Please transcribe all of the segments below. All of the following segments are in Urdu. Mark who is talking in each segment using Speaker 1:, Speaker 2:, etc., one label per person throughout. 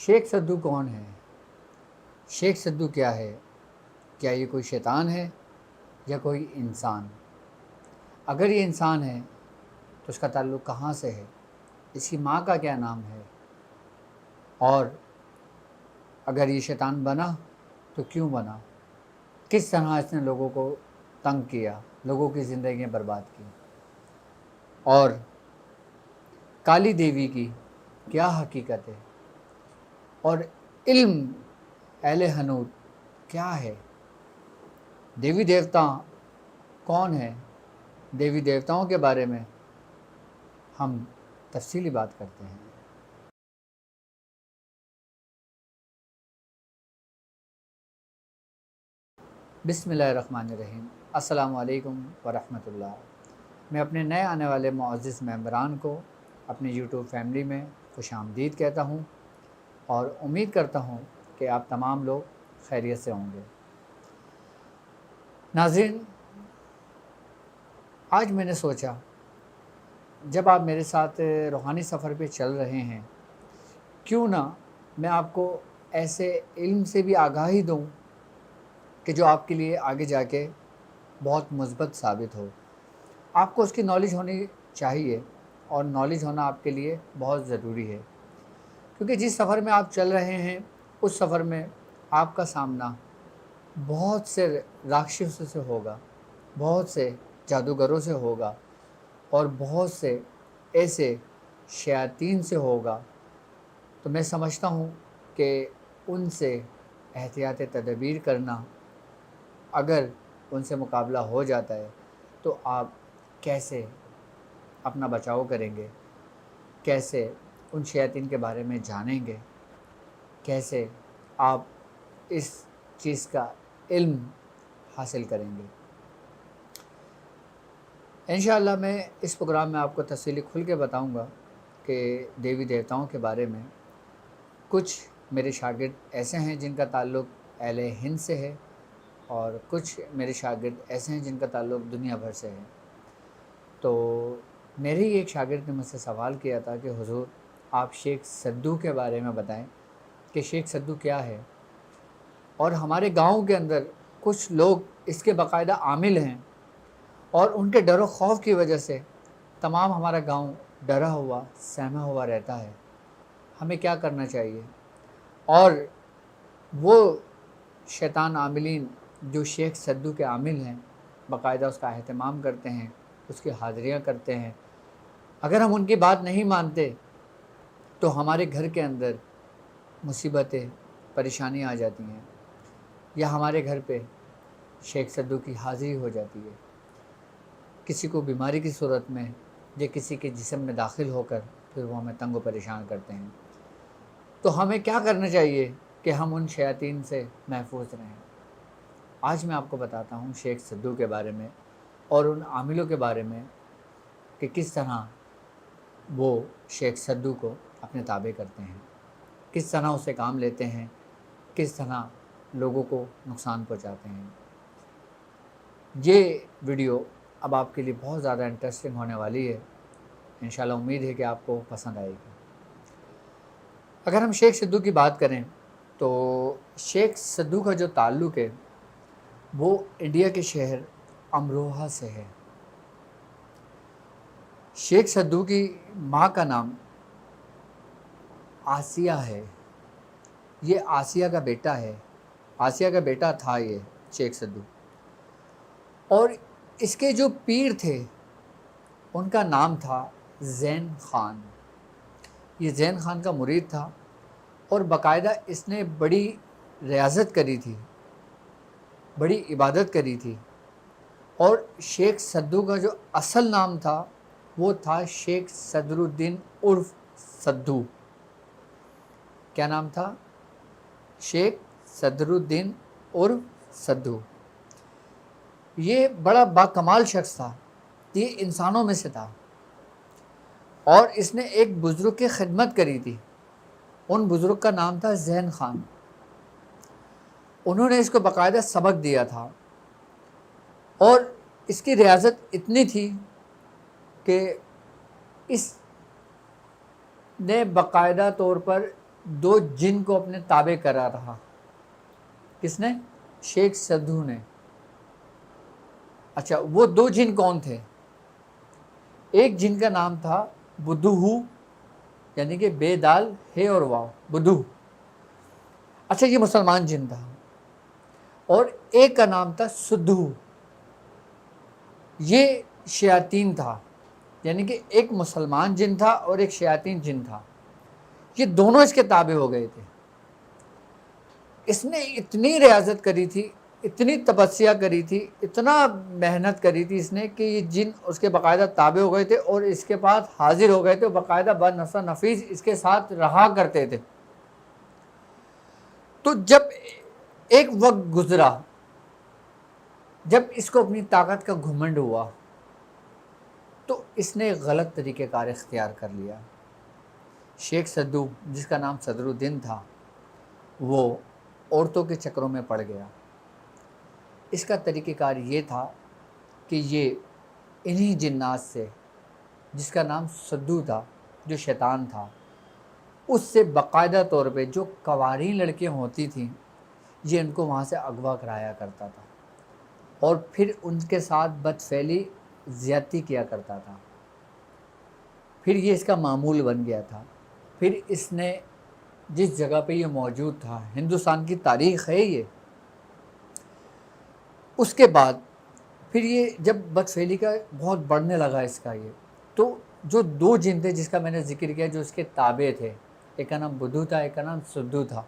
Speaker 1: شیخ سدو کون ہے؟ شیخ سدو کیا ہے؟ کیا یہ کوئی شیطان ہے یا کوئی انسان؟ اگر یہ انسان ہے تو اس کا تعلق کہاں سے ہے؟ اس کی ماں کا کیا نام ہے؟ اور اگر یہ شیطان بنا تو کیوں بنا؟ کس طرح اس نے لوگوں کو تنگ کیا، لوگوں کی زندگیاں برباد کی؟ اور کالی دیوی کی کیا حقیقت ہے؟ اور علم اہل حنوت کیا ہے؟ دیوی دیوتا کون ہے؟ دیوی دیوتاؤں کے بارے میں ہم تفصیلی بات کرتے ہیں۔ بسم اللہ الرحمن الرحیم۔ السلام علیکم ورحمۃ اللہ۔ میں اپنے نئے آنے والے معزز ممبران کو اپنی یوٹیوب فیملی میں خوش آمدید کہتا ہوں اور امید کرتا ہوں کہ آپ تمام لوگ خیریت سے ہوں گے۔ ناظرین، آج میں نے سوچا جب آپ میرے ساتھ روحانی سفر پہ چل رہے ہیں، کیوں نہ میں آپ کو ایسے علم سے بھی آگاہی دوں کہ جو آپ کے لیے آگے جا کے بہت مثبت ثابت ہو۔ آپ کو اس کی نالج ہونی چاہیے اور نالج ہونا آپ کے لیے بہت ضروری ہے، کیونکہ جس سفر میں آپ چل رہے ہیں اس سفر میں آپ کا سامنا بہت سے راکشسوں سے ہوگا، بہت سے جادوگروں سے ہوگا اور بہت سے ایسے شیاطین سے ہوگا۔ تو میں سمجھتا ہوں کہ ان سے احتیاط تدابیر کرنا، اگر ان سے مقابلہ ہو جاتا ہے تو آپ کیسے اپنا بچاؤ کریں گے، کیسے ان شیاطین کے بارے میں جانیں گے، کیسے آپ اس چیز کا علم حاصل کریں گے۔ انشاءاللہ میں اس پروگرام میں آپ کو تفصیلی کھل کے بتاؤں گا کہ دیوی دیوتاؤں کے بارے میں۔ کچھ میرے شاگرد ایسے ہیں جن کا تعلق اہل ہند سے ہے اور کچھ میرے شاگرد ایسے ہیں جن کا تعلق دنیا بھر سے ہے۔ تو میرے ہی ایک شاگرد نے مجھ سے سوال کیا تھا کہ حضور آپ شیخ سدو کے بارے میں بتائیں کہ شیخ سدو کیا ہے۔ اور ہمارے گاؤں کے اندر کچھ لوگ اس کے باقاعدہ عامل ہیں اور ان کے ڈر و خوف کی وجہ سے تمام ہمارا گاؤں ڈرا ہوا سہما ہوا رہتا ہے۔ ہمیں کیا کرنا چاہیے؟ اور وہ شیطان عاملین جو شیخ سدو کے عامل ہیں باقاعدہ اس کا اہتمام کرتے ہیں، اس کی حاضریاں کرتے ہیں، اگر ہم ان کی بات نہیں مانتے تو ہمارے گھر کے اندر مصیبتیں پریشانیاں آ جاتی ہیں، یا ہمارے گھر پہ شیخ سدو کی حاضری ہو جاتی ہے۔ کسی کو بیماری کی صورت میں یا کسی کے جسم میں داخل ہو کر پھر وہ ہمیں تنگ و پریشان کرتے ہیں۔ تو ہمیں کیا کرنا چاہیے کہ ہم ان شیاطین سے محفوظ رہیں؟ آج میں آپ کو بتاتا ہوں شیخ سدو کے بارے میں اور ان عاملوں کے بارے میں کہ کس طرح وہ شیخ سدو کو اپنے تابع کرتے ہیں، کس طرح اسے کام لیتے ہیں، کس طرح لوگوں کو نقصان پہنچاتے ہیں۔ یہ ویڈیو اب آپ کے لیے بہت زیادہ انٹرسٹنگ ہونے والی ہے، انشاءاللہ امید ہے کہ آپ کو پسند آئے گی۔ اگر ہم شیخ سدو کی بات کریں تو شیخ سدو کا جو تعلق ہے وہ انڈیا کے شہر امروہہ سے ہے۔ شیخ سدو کی ماں کا نام آسیہ ہے۔ یہ آسیہ کا بیٹا ہے، آسیہ کا بیٹا تھا یہ شیخ سدو۔ اور اس کے جو پیر تھے ان کا نام تھا زین خان۔ یہ زین خان کا مرید تھا اور باقاعدہ اس نے بڑی ریاضت کری تھی، بڑی عبادت کری تھی۔ اور شیخ سدو کا جو اصل نام تھا وہ تھا شیخ صدر الدین عرف سدو۔ کیا نام تھا؟ شیخ صدر الدین عرف سدو۔ یہ بڑا باکمال شخص تھا، یہ انسانوں میں سے تھا اور اس نے ایک بزرگ کی خدمت کری تھی۔ ان بزرگ کا نام تھا زین خان۔ انہوں نے اس کو باقاعدہ سبق دیا تھا اور اس کی ریاضت اتنی تھی کہ اس نے باقاعدہ طور پر دو جن کو اپنے تابع کرا رہا. کس نے؟ شیخ سدھو نے. اچھا، وہ دو جن کون تھے؟ ایک جن کا نام تھا بدھو، یعنی کہ بے دال ہے اور واو، بدھو. اچھا، یہ مسلمان جن تھا. اور ایک کا نام تھا سدھو، یہ شیاطین تھا. یعنی کہ ایک مسلمان جن تھا اور ایک شیاطین جن تھا. یہ دونوں اس کے تابع ہو گئے تھے. اس نے اتنی ریاضت کری تھی، اتنی تپسیا کری تھی، اتنا محنت کری تھی اس نے کہ یہ جن اس کے باقاعدہ تابع ہو گئے تھے اور اس کے پاس حاضر ہو گئے تھے. باقاعدہ بنفس نفیس اس کے ساتھ رہا کرتے تھے. تو جب ایک وقت گزرا، جب اس کو اپنی طاقت کا گھمنڈ ہوا، تو اس نے غلط طریقہ کار اختیار کر لیا. شیخ سدھو، جس کا نام صدر الدین تھا، وہ عورتوں کے چکروں میں پڑ گیا. اس کا طریقہ کار یہ تھا کہ یہ انہی جنات سے، جس کا نام سدھو تھا، جو شیطان تھا، اس سے باقاعدہ طور پہ جو کنواری لڑکیاں ہوتی تھیں، یہ ان کو وہاں سے اغوا کرایا کرتا تھا اور پھر ان کے ساتھ بدفعلی زیادتی کیا کرتا تھا. پھر یہ اس کا معمول بن گیا تھا. پھر اس نے جس جگہ پہ یہ موجود تھا، ہندوستان کی تاریخ ہے یہ، اس کے بعد پھر یہ جب بدفعلی کا بہت بڑھنے لگا اس کا یہ، تو جو دو جن تھے جس کا میں نے ذکر کیا، جو اس کے تابع تھے، ایک کا نام بدھو تھا، ایک کا نام سدھو تھا.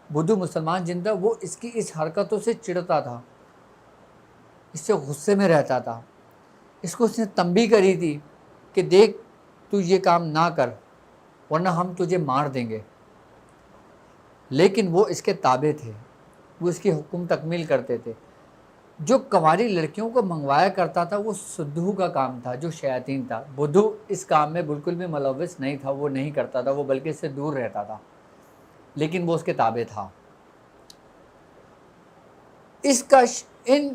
Speaker 1: بدھو مسلمان جن تھا، وہ اس کی اس حرکتوں سے چڑھتا تھا، اس سے غصے میں رہتا تھا. اس کو اس نے تنبیہ کری تھی کہ دیکھ، تو یہ کام نہ کر ورنہ ہم تجھے مار دیں گے. لیکن وہ اس کے تابع تھے، وہ اس کی حکم تکمیل کرتے تھے. جو کنواری لڑکیوں کو منگوایا کرتا تھا وہ سدھو کا کام تھا، جو شیاطین تھا. بدھو اس کام میں بالکل بھی ملوث نہیں تھا، وہ نہیں کرتا تھا، وہ بلکہ اس سے دور رہتا تھا، لیکن وہ اس کے تابع تھا. اس کا ان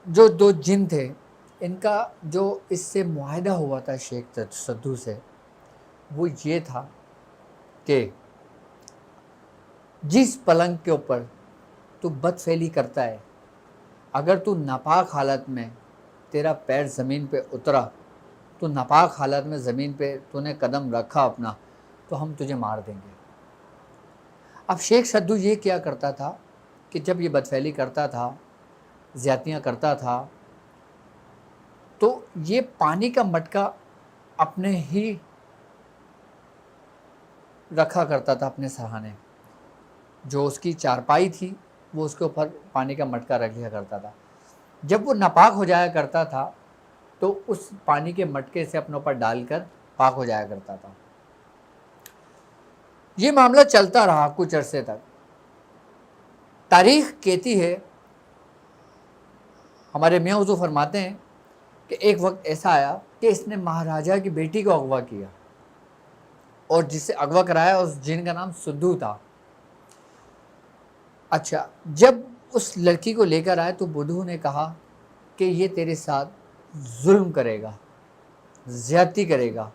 Speaker 1: جو دو جن تھے، ان کا جو اس سے معاہدہ ہوا تھا شیخ سدھو سے، وہ یہ تھا کہ جس پلنگ کے اوپر تو بدفعلی کرتا ہے، اگر تو ناپاک حالت میں تیرا پیر زمین پہ اترا، تو ناپاک حالت میں زمین پہ تو نے قدم رکھا اپنا، تو ہم تجھے مار دیں گے. اب شیخ سدھو یہ کیا کرتا تھا کہ جب یہ بدفعلی کرتا تھا، زیادتیاں کرتا تھا، تو یہ پانی کا مٹکا اپنے ہی رکھا کرتا تھا اپنے سرہانے. جو اس کی چارپائی تھی، وہ اس کے اوپر پانی کا مٹکا رکھ لیا کرتا تھا. جب وہ ناپاک ہو جایا کرتا تھا تو اس پانی کے مٹکے سے اپنے اوپر ڈال کر پاک ہو جایا کرتا تھا. یہ معاملہ چلتا رہا کچھ عرصے تک. تاریخ کہتی ہے، ہمارے میاں حضور فرماتے ہیں کہ ایک وقت ایسا آیا کہ اس نے مہاراجہ کی بیٹی کو اغوا کیا، اور جس سے اغوا کرایا اس جن کا نام سدھو تھا. اچھا، جب اس لڑکی کو لے کر آئے تو بدھو نے کہا کہ یہ تیرے ساتھ ظلم کرے گا، زیادتی کرے گا،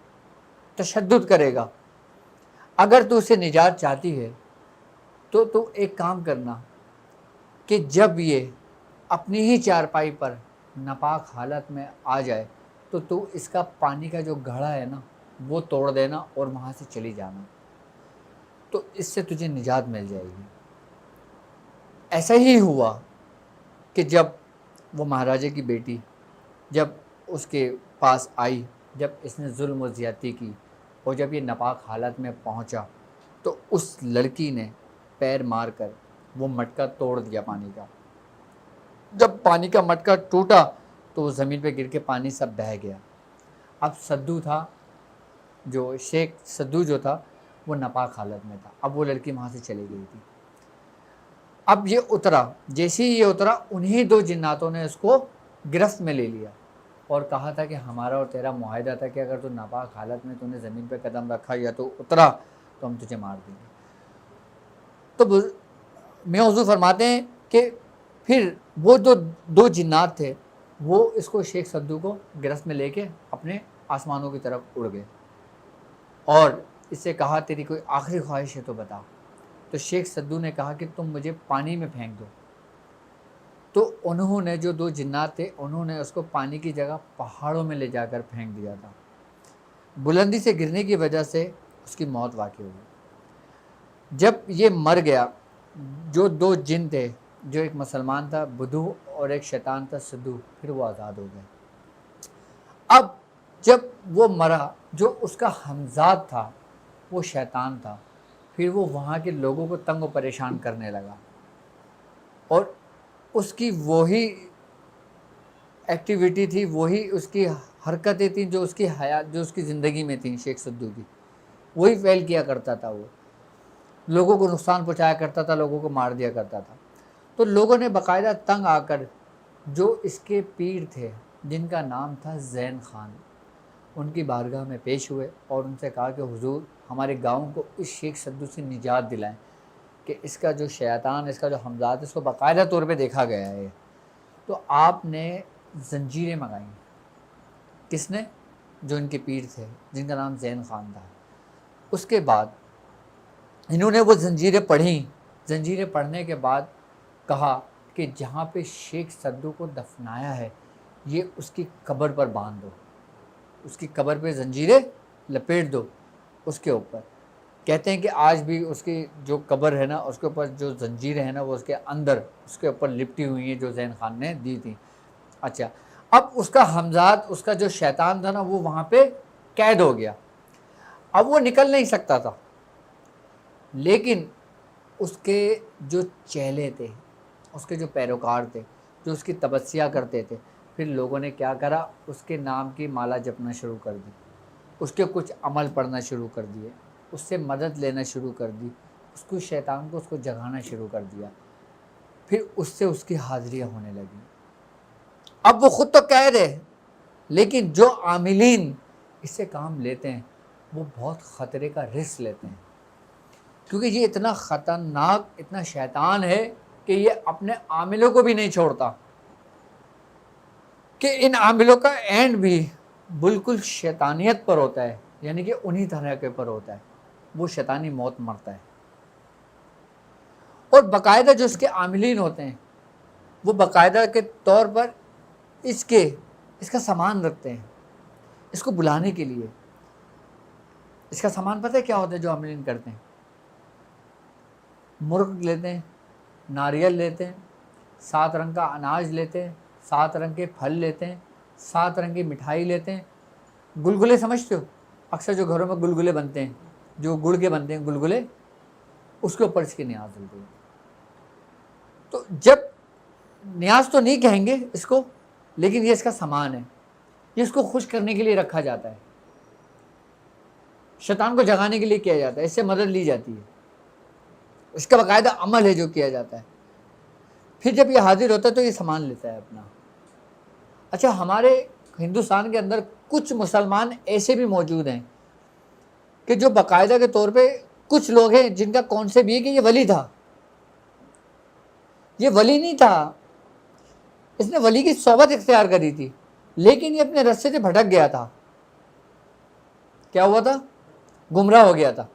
Speaker 1: تشدد کرے گا. اگر تو اسے نجات چاہتی ہے تو ایک کام کرنا کہ جب یہ اپنی ہی چارپائی پر ناپاک حالت میں آ جائے تو اس کا پانی کا جو گھڑا ہے نا، وہ توڑ دینا اور وہاں سے چلی جانا، تو اس سے تجھے نجات مل جائے گی. ایسا ہی ہوا کہ جب وہ مہاراجے کی بیٹی جب اس کے پاس آئی، جب اس نے ظلم و زیادتی کی اور جب یہ ناپاک حالت میں پہنچا، تو اس لڑکی نے پیر مار کر وہ مٹکا توڑ دیا پانی کا. جب پانی کا مٹکا ٹوٹا تو وہ زمین پہ گر کے پانی سب بہہ گیا. اب سدھو تھا، جو شیخ سدھو جو تھا، وہ ناپاک حالت میں تھا. اب وہ لڑکی وہاں سے چلی گئی تھی. اب یہ اترا، جیسے ہی یہ اترا، انہی دو جناتوں نے اس کو گرفت میں لے لیا اور کہا تھا کہ ہمارا اور تیرا معاہدہ تھا کہ اگر تو ناپاک حالت میں تو نے زمین پہ قدم رکھا یا تو اترا تو ہم تجھے مار دیں گے. تو میاں حضور فرماتے ہیں کہ پھر وہ جو دو جنات تھے، وہ اس کو شیخ سدھو کو گرفت میں لے کے اپنے آسمانوں کی طرف اڑ گئے اور اس سے کہا تیری کوئی آخری خواہش ہے تو بتا. تو شیخ سدو نے کہا کہ تم مجھے پانی میں پھینک دو، تو انہوں نے جو 2 جنات تھے انہوں نے اس کو پانی کی جگہ پہاڑوں میں لے جا کر پھینک دیا تھا۔ بلندی سے گرنے کی وجہ سے اس کی موت واقع ہوئی۔ جب یہ مر گیا، جو 2 جن تھے، جو ایک مسلمان تھا بدھو اور ایک شیطان تھا سدھو، پھر وہ آزاد ہو گئے۔ اب جب وہ مرا، جو اس کا ہمزاد تھا وہ شیطان تھا، پھر وہ وہاں کے لوگوں کو تنگ و پریشان کرنے لگا، اور اس کی وہی ایکٹیویٹی تھی، وہی اس کی حرکتیں تھیں جو اس کی حیات، جو اس کی زندگی میں تھیں، شیخ سدو کی وہی فعل کیا کرتا تھا۔ وہ لوگوں کو نقصان پہنچایا کرتا تھا، لوگوں کو مار دیا کرتا تھا۔ تو لوگوں نے باقاعدہ تنگ آ کر جو اس کے پیر تھے جن کا نام تھا زین خان، ان کی بارگاہ میں پیش ہوئے اور ان سے کہا کہ حضور ہمارے گاؤں کو اس شیخ سدو سے نجات دلائیں، کہ اس کا جو شیطان، اس کا جو حمزات ہے، اس کو باقاعدہ طور پہ دیکھا گیا ہے۔ تو آپ نے زنجیریں منگائیں۔ کس نے؟ جو ان کے پیر تھے جن کا نام زین خان تھا۔ اس کے بعد انہوں نے وہ زنجیریں پڑھیں۔ زنجیریں پڑھنے کے بعد کہا کہ جہاں پہ شیخ سدو کو دفنایا ہے یہ اس کی قبر پر باندھ دو، اس کی قبر پہ زنجیریں لپیٹ دو اس کے اوپر۔ کہتے ہیں کہ آج بھی اس کی جو قبر ہے نا، اس کے اوپر جو زنجیریں ہیں نا، وہ اس کے اندر اس کے اوپر لپٹی ہوئی ہیں جو زین خان نے دی تھیں۔ اچھا، اب اس کا حمزاد، اس کا جو شیطان تھا نا، وہ وہاں پہ قید ہو گیا۔ اب وہ نکل نہیں سکتا تھا، لیکن اس کے جو چیلے تھے، اس کے جو پیروکار تھے، جو اس کی تپسیا کرتے تھے، پھر لوگوں نے کیا کرا، اس کے نام کی مالا جپنا شروع کر دی، اس کے کچھ عمل پڑھنا شروع کر دیے، اس سے مدد لینا شروع کر دی، اس کو شیطان کو اس کو جگانا شروع کر دیا۔ پھر اس سے اس کی حاضریاں ہونے لگیں۔ اب وہ خود تو قید ہے، لیکن جو عاملین اس سے کام لیتے ہیں وہ بہت خطرے کا رسک لیتے ہیں، کیونکہ یہ اتنا خطرناک، اتنا شیطان ہے کہ یہ اپنے عاملوں کو بھی نہیں چھوڑتا، کہ ان عاملوں کا اینڈ بھی بالکل شیطانیت پر ہوتا ہے، یعنی کہ انہی طرح کے پر ہوتا ہے، وہ شیطانی موت مرتا ہے۔ اور باقاعدہ جو اس کے عاملین ہوتے ہیں وہ باقاعدہ کے طور پر اس کا سامان رکھتے ہیں، اس کو بلانے کے لیے۔ اس کا سامان پتہ ہے کیا ہوتا ہے جو عاملین کرتے ہیں؟ مرغ لیتے ہیں، ناریل لیتے ہیں، 7 رنگ کا اناج لیتے ہیں، 7 رنگ کے پھل لیتے ہیں، 7 رنگ کی مٹھائی لیتے ہیں۔ گلگلے سمجھتے ہو؟ اکثر جو گھروں میں گلگلے بنتے ہیں، جو گڑ کے بنتے ہیں گلگلے، اس کے اوپر اس کی نیاز ڈلتی ہے۔ تو جب نیاز تو نہیں کہیں گے اس کو، لیکن یہ اس کا سامان ہے، یہ اس کو خوش کرنے کے لیے رکھا جاتا ہے، شیطان کو جگانے کے لیے کیا جاتا ہے، اس سے مدد لی جاتی ہے، اس کا باقاعدہ عمل ہے جو کیا جاتا ہے۔ پھر جب یہ حاضر ہوتا ہے تو یہ سامان لیتا ہے اپنا۔ اچھا، ہمارے ہندوستان کے اندر کچھ مسلمان ایسے بھی موجود ہیں کہ جو باقاعدہ کے طور پہ کچھ لوگ ہیں جن کا کانسیپٹ یہ کہ یہ ولی تھا۔ یہ ولی نہیں تھا، اس نے ولی کی صحبت اختیار کری تھی، لیکن یہ اپنے رستے سے بھٹک گیا تھا۔ کیا ہوا تھا؟ گمراہ ہو گیا تھا۔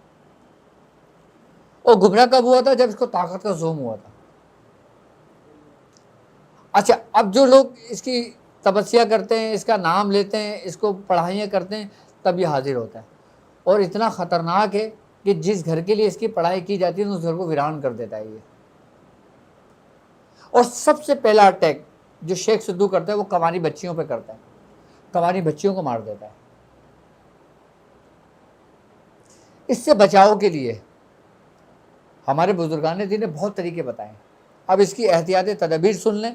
Speaker 1: اور گمراہ کب ہوا تھا؟ جب اس کو طاقت کا زوم ہوا تھا۔ اچھا، اب جو لوگ اس کی تپسیا کرتے ہیں، اس کا نام لیتے ہیں، اس کو پڑھائیاں کرتے ہیں، تب یہ حاضر ہوتا ہے، اور اتنا خطرناک ہے کہ جس گھر کے لیے اس کی پڑھائی کی جاتی ہے اس گھر کو ویران کر دیتا ہے یہ۔ اور سب سے پہلا اٹیک جو شیخ سدو کرتا ہے وہ کنواری بچیوں پہ کرتا ہے، کنواری بچیوں کو مار دیتا ہے۔ اس سے بچاؤ کے لیے ہمارے بزرگان دین نے بہت طریقے بتائے۔ اب اس کی احتیاطی تدابیر سن لیں،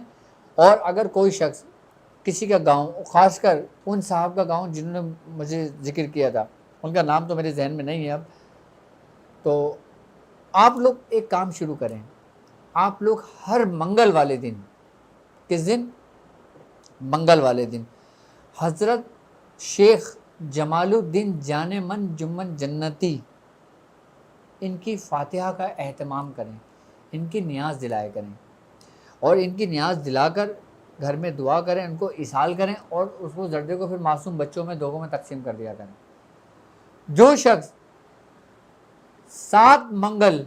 Speaker 1: اور اگر کوئی شخص کسی کا گاؤں، خاص کر ان صاحب کا گاؤں جنہوں نے مجھے ذکر کیا تھا، ان کا نام تو میرے ذہن میں نہیں ہے اب، تو آپ لوگ ایک کام شروع کریں۔ آپ لوگ ہر منگل والے دن، کس دن؟ منگل والے دن، حضرت شیخ جمال الدین جان من جمن جنتی، ان کی فاتحہ کا اہتمام کریں، ان کی نیاز دلائے کریں، اور ان کی نیاز دلا کر گھر میں دعا کریں، ان کو ایصال کریں، اور اس کو زردے کو پھر معصوم بچوں میں دوگوں میں تقسیم کر دیا کریں۔ جو شخص 7 منگل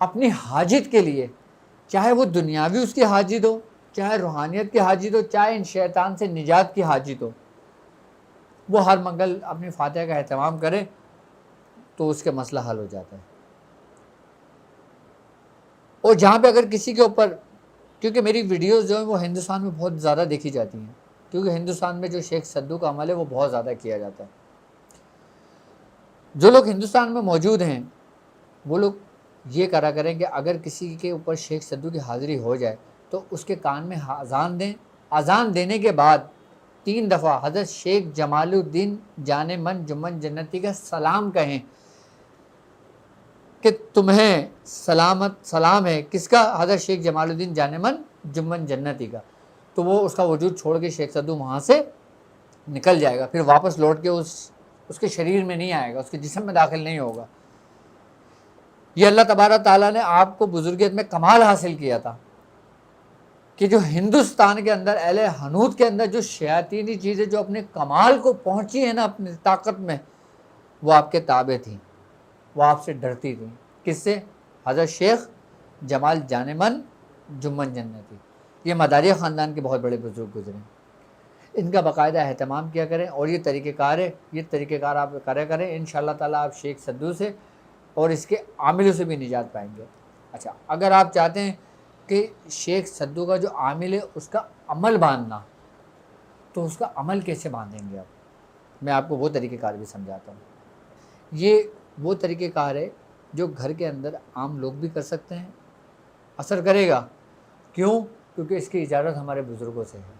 Speaker 1: اپنی حاجت کے لیے، چاہے وہ دنیاوی اس کی حاجت ہو، چاہے روحانیت کی حاجت ہو، چاہے ان شیطان سے نجات کی حاجت ہو، وہ ہر منگل اپنی فاتحہ کا اہتمام کرے تو اس کے مسئلہ حل ہو جاتا ہے۔ اور جہاں پہ اگر کسی کے اوپر، کیونکہ میری ویڈیوز جو ہیں وہ ہندوستان میں بہت زیادہ دیکھی جاتی ہیں، کیونکہ ہندوستان میں جو شیخ سدو کا عمل ہے وہ بہت زیادہ کیا جاتا ہے۔ جو لوگ ہندوستان میں موجود ہیں وہ لوگ یہ کرا کریں کہ اگر کسی کے اوپر شیخ سدو کی حاضری ہو جائے تو اس کے کان میں اذان دیں، اذان دینے کے بعد 3 دفعہ حضرت شیخ جمال الدین جان من جمن جنتی کا سلام کہیں کہ تمہیں سلام ہے، کس کا؟ حضرت شیخ جمال الدین جان من جمن جنتی کا۔ تو وہ اس کا وجود چھوڑ کے شیخ سدو وہاں سے نکل جائے گا، پھر واپس لوٹ کے اس کے شریر میں نہیں آئے گا، اس کے جسم میں داخل نہیں ہوگا۔ یہ اللہ تبارک تعالیٰ نے آپ کو بزرگیت میں کمال حاصل کیا تھا کہ جو ہندوستان کے اندر اہل حنوت کے اندر جو شیاطینی چیزیں جو اپنے کمال کو پہنچی ہیں نا اپنی طاقت میں، وہ آپ کے تابع تھیں، وہ آپ سے ڈرتی تھیں۔ کس سے؟ حضرت شیخ جمال جان من جمن جنتی۔ یہ مداریہ خاندان کے بہت بڑے بزرگ گزرے ہیں، ان کا باقاعدہ اہتمام کیا کریں، اور یہ طریقہ کار ہے، یہ طریقہ کار آپ کرے کریں، انشاءاللہ تعالیٰ آپ شیخ سدو سے اور اس کے عاملوں سے بھی نجات پائیں گے۔ اچھا، اگر آپ چاہتے ہیں کہ شیخ سدو کا جو عامل ہے اس کا عمل باندھنا، تو اس کا عمل کیسے باندھیں گے آپ؟ میں آپ کو وہ طریقہ کار بھی سمجھاتا ہوں۔ یہ وہ طریقہ کار ہے جو گھر کے اندر عام لوگ بھی کر سکتے ہیں، اثر کرے گا۔ کیوں؟ کیونکہ اس کی اجازت ہمارے بزرگوں سے ہے،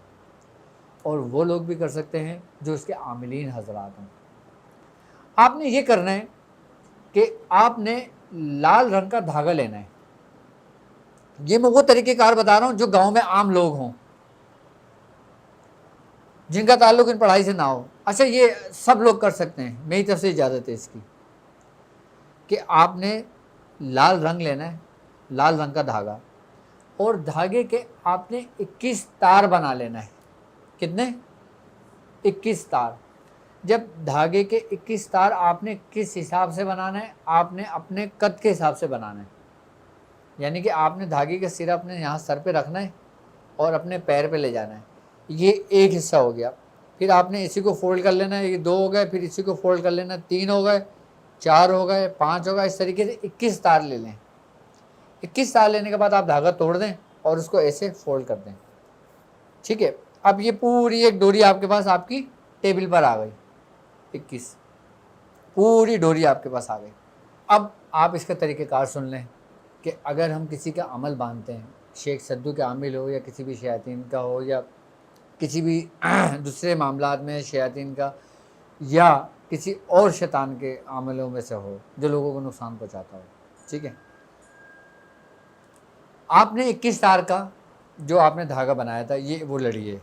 Speaker 1: اور وہ لوگ بھی کر سکتے ہیں جو اس کے عاملین حضرات ہیں۔ آپ نے یہ کرنا ہے کہ آپ نے لال رنگ کا دھاگا لینا ہے۔ یہ میں وہ طریقہ کار بتا رہا ہوں جو گاؤں میں عام لوگ ہوں، جن کا تعلق ان پڑھائی سے نہ ہو۔ اچھا، یہ سب لوگ کر سکتے ہیں، میری طرف سے اجازت ہے اس کی، کہ آپ نے لال رنگ لینا ہے، لال رنگ کا دھاگا، اور دھاگے کے آپ نے 21 تار بنا لینا ہے۔ کتنے؟ 21 تار۔ جب دھاگے کے 21 تار آپ نے کس حساب سے بنانا ہے؟ آپ نے اپنے قد کے حساب سے بنانا ہے، یعنی کہ آپ نے دھاگے کا سرا اپنے یہاں سر پہ رکھنا ہے اور اپنے پیر پہ لے جانا ہے۔ یہ ایک حصہ ہو گیا۔ پھر آپ نے اسی کو فولڈ کر لینا ہے، یہ 2 ہو گئے، پھر اسی کو فولڈ کر لینا، 3 ہو گئے، 4 ہو گئے، 5 ہو گئے، اس طریقے سے 21 تار لے لیں۔ 21 تار لینے کے بعد آپ دھاگا توڑ دیں اور اس کو ایسے فولڈ کر دیں، ٹھیک ہے؟ اب یہ پوری ایک ڈوری آپ کے پاس آپ کی ٹیبل پر آ گئی، 21 پوری ڈوری آپ کے پاس آ گئی۔ اب آپ اس کا طریقہ کار سن لیں کہ اگر ہم کسی کا عمل باندھتے ہیں، شیخ سدو کے عامل ہو یا کسی بھی شیاطین کا ہو یا کسی بھی دوسرے معاملات میں شیاطین کا یا کسی اور شیطان کے عاملوں میں سے ہو جو لوگوں کو نقصان پہنچاتا ہو، ٹھیک ہے؟ آپ نے 21 تار کا جو آپ نے دھاگا بنایا تھا، یہ وہ لڑی ہے،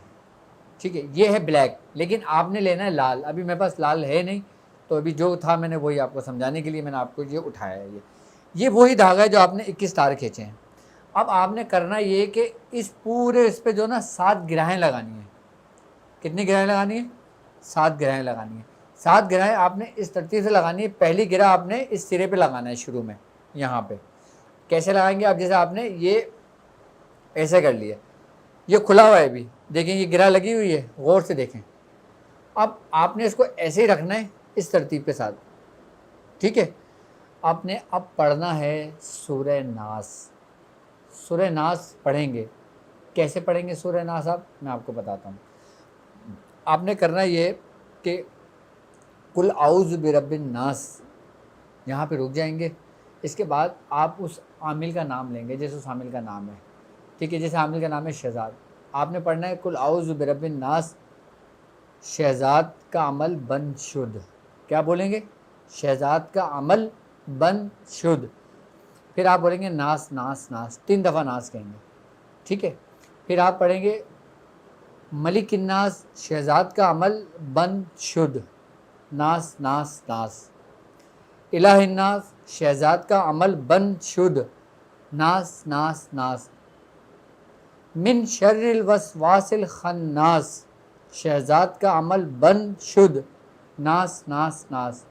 Speaker 1: ٹھیک ہے؟ یہ ہے بلیک، لیکن آپ نے لینا ہے لال۔ ابھی میرے پاس لال ہے نہیں، تو ابھی جو تھا میں نے وہی آپ کو سمجھانے کے لیے میں نے آپ کو یہ اٹھایا ہے۔ یہ وہی دھاگا ہے جو آپ نے 21 تار کھینچے ہیں۔ اب آپ نے کرنا یہ کہ اس پورے اس پہ جو نا 7 گرہیں لگانی ہیں۔ کتنی گرہیں لگانی ہیں؟ 7 گرہیں لگانی ہیں۔ 7 گرہیں آپ نے اس ترتیب سے لگانی ہے۔ پہلی گرہ آپ نے اس سرے پہ لگانا ہے، شروع میں یہاں پہ۔ کیسے لگائیں گے آپ؟ جیسے آپ نے یہ ایسے کر لیا، یہ کھلا ہوا ہے ابھی، دیکھیں یہ گرہ لگی ہوئی ہے، غور سے دیکھیں۔ اب آپ نے اس کو ایسے ہی رکھنا ہے اس ترتیب کے ساتھ، ٹھیک ہے؟ آپ نے اب پڑھنا ہے سورہ ناس۔ سورہ ناس پڑھیں گے۔ کیسے پڑھیں گے سورہ ناس آپ؟ میں آپ کو بتاتا ہوں۔ آپ نے کرنا یہ کہ قل اعوذ برب الناس، یہاں پہ رک جائیں گے۔ اس کے بعد آپ اس عامل کا نام لیں گے، جیسے اس عامل کا نام ہے، ٹھیک ہے؟ جیسے عامل کا نام ہے شہزاد، آپ نے پڑھنا ہے قل اعوذ برب الناس، شہزاد کا عمل بند شد۔ کیا بولیں گے؟ شہزاد کا عمل بند شد۔ پھر آپ بولیں گے ناس ناس ناس، 3 دفعہ ناس کہیں گے، ٹھیک ہے؟ پھر آپ پڑھیں گے ملک الناس، شہزاد کا عمل بند شد، ناس ناس ناس۔ الہ الناس، شہزاد کا عمل بند شد، ناس ناس ناس۔ من شر الوسواس الخناس، شہزاد کا عمل بند شد، ناس ناس ناس۔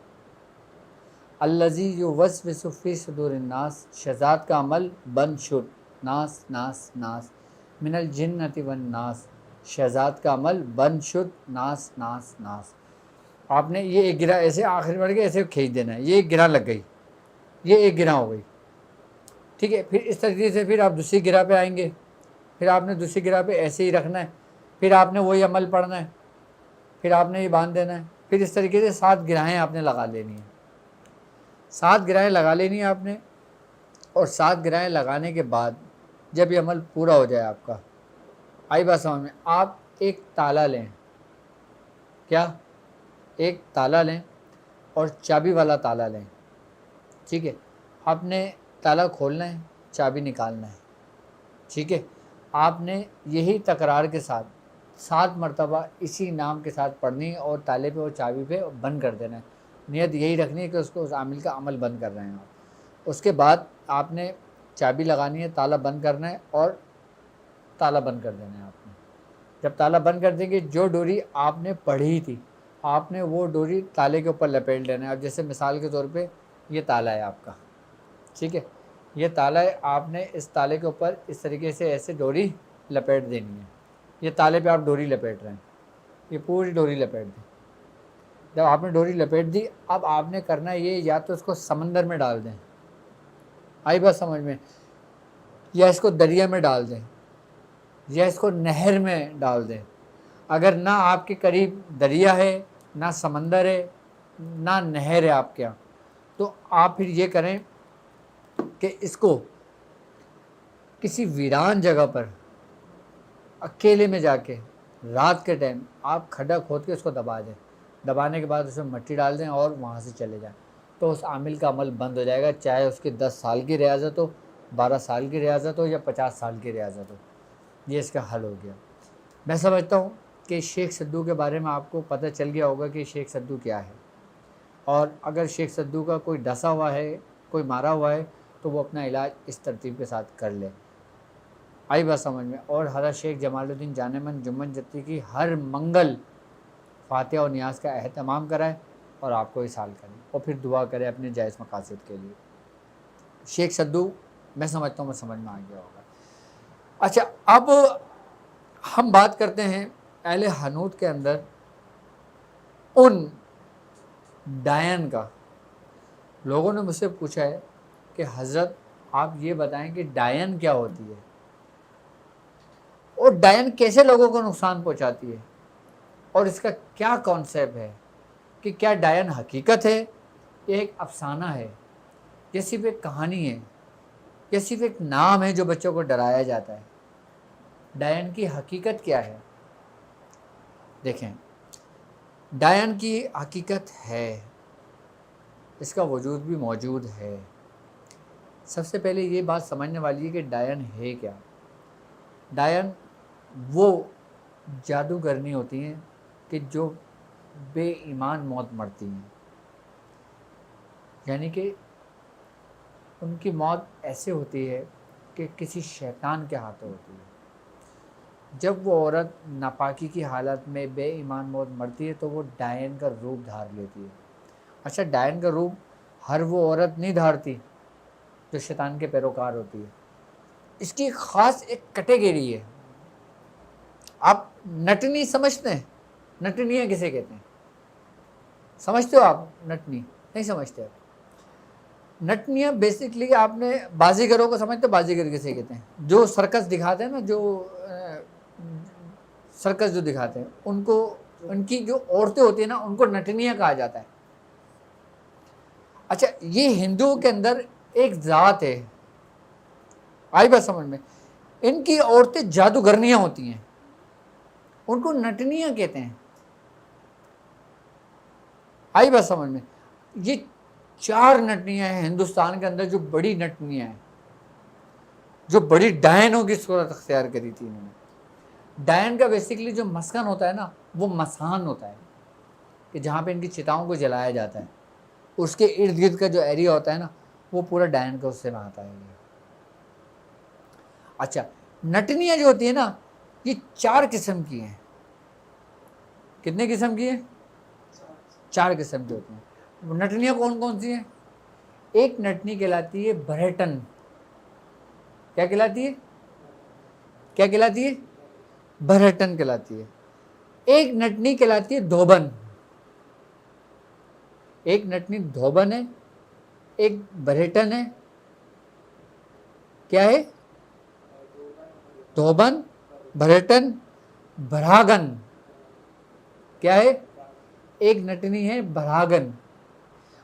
Speaker 1: الذی یوسوس فی صدور الناس، شہزاد کا عمل بند شد، ناس ناس ناس، من الجنۃ والناس، شہزاد کا عمل بند شد، ناس ناس ناس۔ آپ نے یہ ایک گرہ ایسے آخری بڑھ کے ایسے کھینچ دینا ہے، یہ ایک گرہ لگ گئی، یہ ایک گرہ ہو گئی، ٹھیک ہے۔ پھر اس طریقے سے پھر آپ دوسری گرہ پہ آئیں گے، پھر آپ نے دوسری گرہ پہ ایسے ہی رکھنا ہے، پھر آپ نے وہی عمل پڑھنا ہے، پھر آپ نے یہ باندھ دینا ہے، پھر اس طریقے سے 7 گرہیں آپ نے لگا لینی ہیں، 7 گرہیں لگا لینی ہیں آپ نے۔ اور 7 گرہیں لگانے کے بعد جب یہ عمل پورا ہو جائے آپ کا، آئی بات سمجھ میں، آپ ایک تالا لیں، کیا؟ ایک تالا لیں اور چابی والا تالا لیں، ٹھیک ہے۔ آپ نے تالا کھولنا ہے، چابی نکالنا ہے، ٹھیک ہے۔ آپ نے یہی تکرار کے ساتھ 7 مرتبہ اسی نام کے ساتھ پڑھنی ہے اور تالے پہ اور چابی پہ بند کر دینا ہے۔ نیت یہی رکھنی ہے کہ اس عامل کا عمل بند کر رہے ہیں آپ۔ اس کے بعد آپ نے چابی لگانی ہے، تالا بند کرنا ہے اور تالا بند کر دینا ہے آپ نے۔ جب تالا بند کر دیں گے، جو ڈوری آپ نے پڑھی تھی آپ نے وہ ڈوری تالے کے اوپر لپیٹ لینا ہے۔ اب جیسے مثال کے طور پہ یہ تالا ہے آپ کا، ٹھیک ہے، یہ تالا ہے، آپ نے اس تالے کے اوپر اس طریقے سے ایسے ڈوری لپیٹ دینی ہے۔ یہ تالے پہ آپ ڈوری لپیٹ رہے ہیں، یہ پوری ڈوری لپیٹ دیں۔ جب آپ نے ڈوری لپیٹ دی، اب آپ نے کرنا یہ، یا تو اس کو سمندر میں ڈال دیں، آئی بات سمجھ میں، یا اس کو دریا میں ڈال دیں، یا اس کو نہر میں ڈال دیں۔ اگر نہ آپ کے قریب دریا ہے، نہ سمندر ہے، نہ نہر ہے آپ کے یہاں، تو آپ پھر یہ کریں کہ اس کو کسی ویران جگہ پر اکیلے میں جا کے رات کے ٹائم آپ کھڈا کھود کے اس کو دبا دیں، دبانے کے بعد اس میں مٹی ڈال دیں اور وہاں سے چلے جائیں، تو اس عامل کا عمل بند ہو جائے گا، چاہے اس کی 10 سال کی ریاضت ہو، 12 سال کی ریاضت ہو یا 50 سال کی ریاضت ہو۔ یہ اس کا حل ہو گیا۔ میں سمجھتا ہوں کہ شیخ سدو کے بارے میں آپ کو پتہ چل گیا ہوگا کہ شیخ سدو کیا ہے، اور اگر شیخ سدو کا کوئی ڈسا ہوا ہے، کوئی مارا ہوا ہے، تو وہ اپنا علاج اس ترتیب کے ساتھ کر لے، آئی بات سمجھ میں۔ اور حضرت شیخ جمال الدین جانے من جمن جتی کی ہر منگل فاتحہ اور نیاز کا اہتمام کرائے اور آپ کو اس حال کریں، اور پھر دعا کرے اپنے جائز مقاصد کے لیے۔ شیخ سدو میں سمجھتا ہوں سمجھ میں آ گیا ہوگا۔ اچھا، اب ہم بات کرتے ہیں اہل حنوت کے اندر ان ڈائن کا۔ لوگوں نے مجھ سے پوچھا ہے کہ حضرت آپ یہ بتائیں کہ ڈائن کیا ہوتی ہے، اور ڈائن کیسے لوگوں کو نقصان پہنچاتی ہے، اور اس کا کیا کانسیپٹ ہے، کہ کیا ڈائن حقیقت ہے، یہ ایک افسانہ ہے، یہ صرف ایک کہانی ہے، یہ صرف ایک نام ہے جو بچوں کو ڈرایا جاتا ہے۔ ڈائن کی حقیقت کیا ہے؟ دیکھیں، ڈائن کی حقیقت ہے، اس کا وجود بھی موجود ہے۔ سب سے پہلے یہ بات سمجھنے والی ہے کہ ڈائن ہے کیا۔ ڈائن وہ جادوگرنی ہوتی ہیں کہ جو بے ایمان موت مرتی ہیں، یعنی کہ ان کی موت ایسے ہوتی ہے کہ کسی شیطان کے ہاتھوں ہوتی ہے۔ جب وہ عورت ناپاکی کی حالت میں بے ایمان موت مرتی ہے تو وہ ڈائن کا روپ دھار لیتی ہے۔ اچھا، ڈائن کا روپ ہر وہ عورت نہیں دھارتی جو شیطان کے پیروکار ہوتی ہے، اس کی خاص ایک کیٹیگری ہے۔ آپ نٹنی سمجھتے ہیں؟ نٹنیاں کسے کہتے ہیں؟ سمجھتے ہو آپ نٹنی؟ نہیں سمجھتے آپ؟ نٹنیاں بیسکلی آپ نے بازیگروں کو سمجھتے، بازیگر کسے کہتے ہیں؟ جو سرکس دکھاتے ہیں نا، جو سرکس جو دکھاتے ہیں، ان کو، ان کی جو عورتیں ہوتی ہیں نا، ان کو نٹنیاں کہا جاتا ہے۔ اچھا، یہ ہندوؤں کے اندر ایک ذات ہے، آئی بات سمجھ میں، ان کی عورتیں جادوگرنیاں ہوتی ہیں، ان کو نٹنیاں کہتے ہیں، آئی بات سمجھ میں۔ یہ 4 نٹنیاں ہیں ہندوستان کے اندر جو بڑی نٹنیاں ہیں، جو بڑی ڈائنوں کی صورت اختیار کری تھی انہوں نے۔ ڈائن کا بیسکلی جو مسکن ہوتا ہے نا، وہ مسان ہوتا ہے، کہ جہاں پہ ان کی چتاؤں کو جلایا جاتا ہے، اس کے ارد گرد کا جو ایریا ہوتا ہے نا، وہ پورا ڈائن کا اس سے نہاتا ہے۔ اچھا، نٹنیاں جو ہوتی ہیں نا، یہ 4 قسم کی ہیں۔ کتنے قسم کی ہیں؟ 4 قسم کی ہوتی ہیں۔ نٹنیاں کون کون سی ہیں؟ ایک نٹنی کہلاتی ہے برہٹن. کیا کہلاتی ہے؟ کیا کہلاتی ہے؟ برہٹن کہلاتی ہے. ایک نٹنی کہلاتی ہے دھوبن. ایک نٹنی دھوبن ہے, ایک برہٹن ہے. کیا ہے؟ دھوبن, برہٹن, بھراگن. کیا ہے؟ ایک نٹنی ہے بھراگن,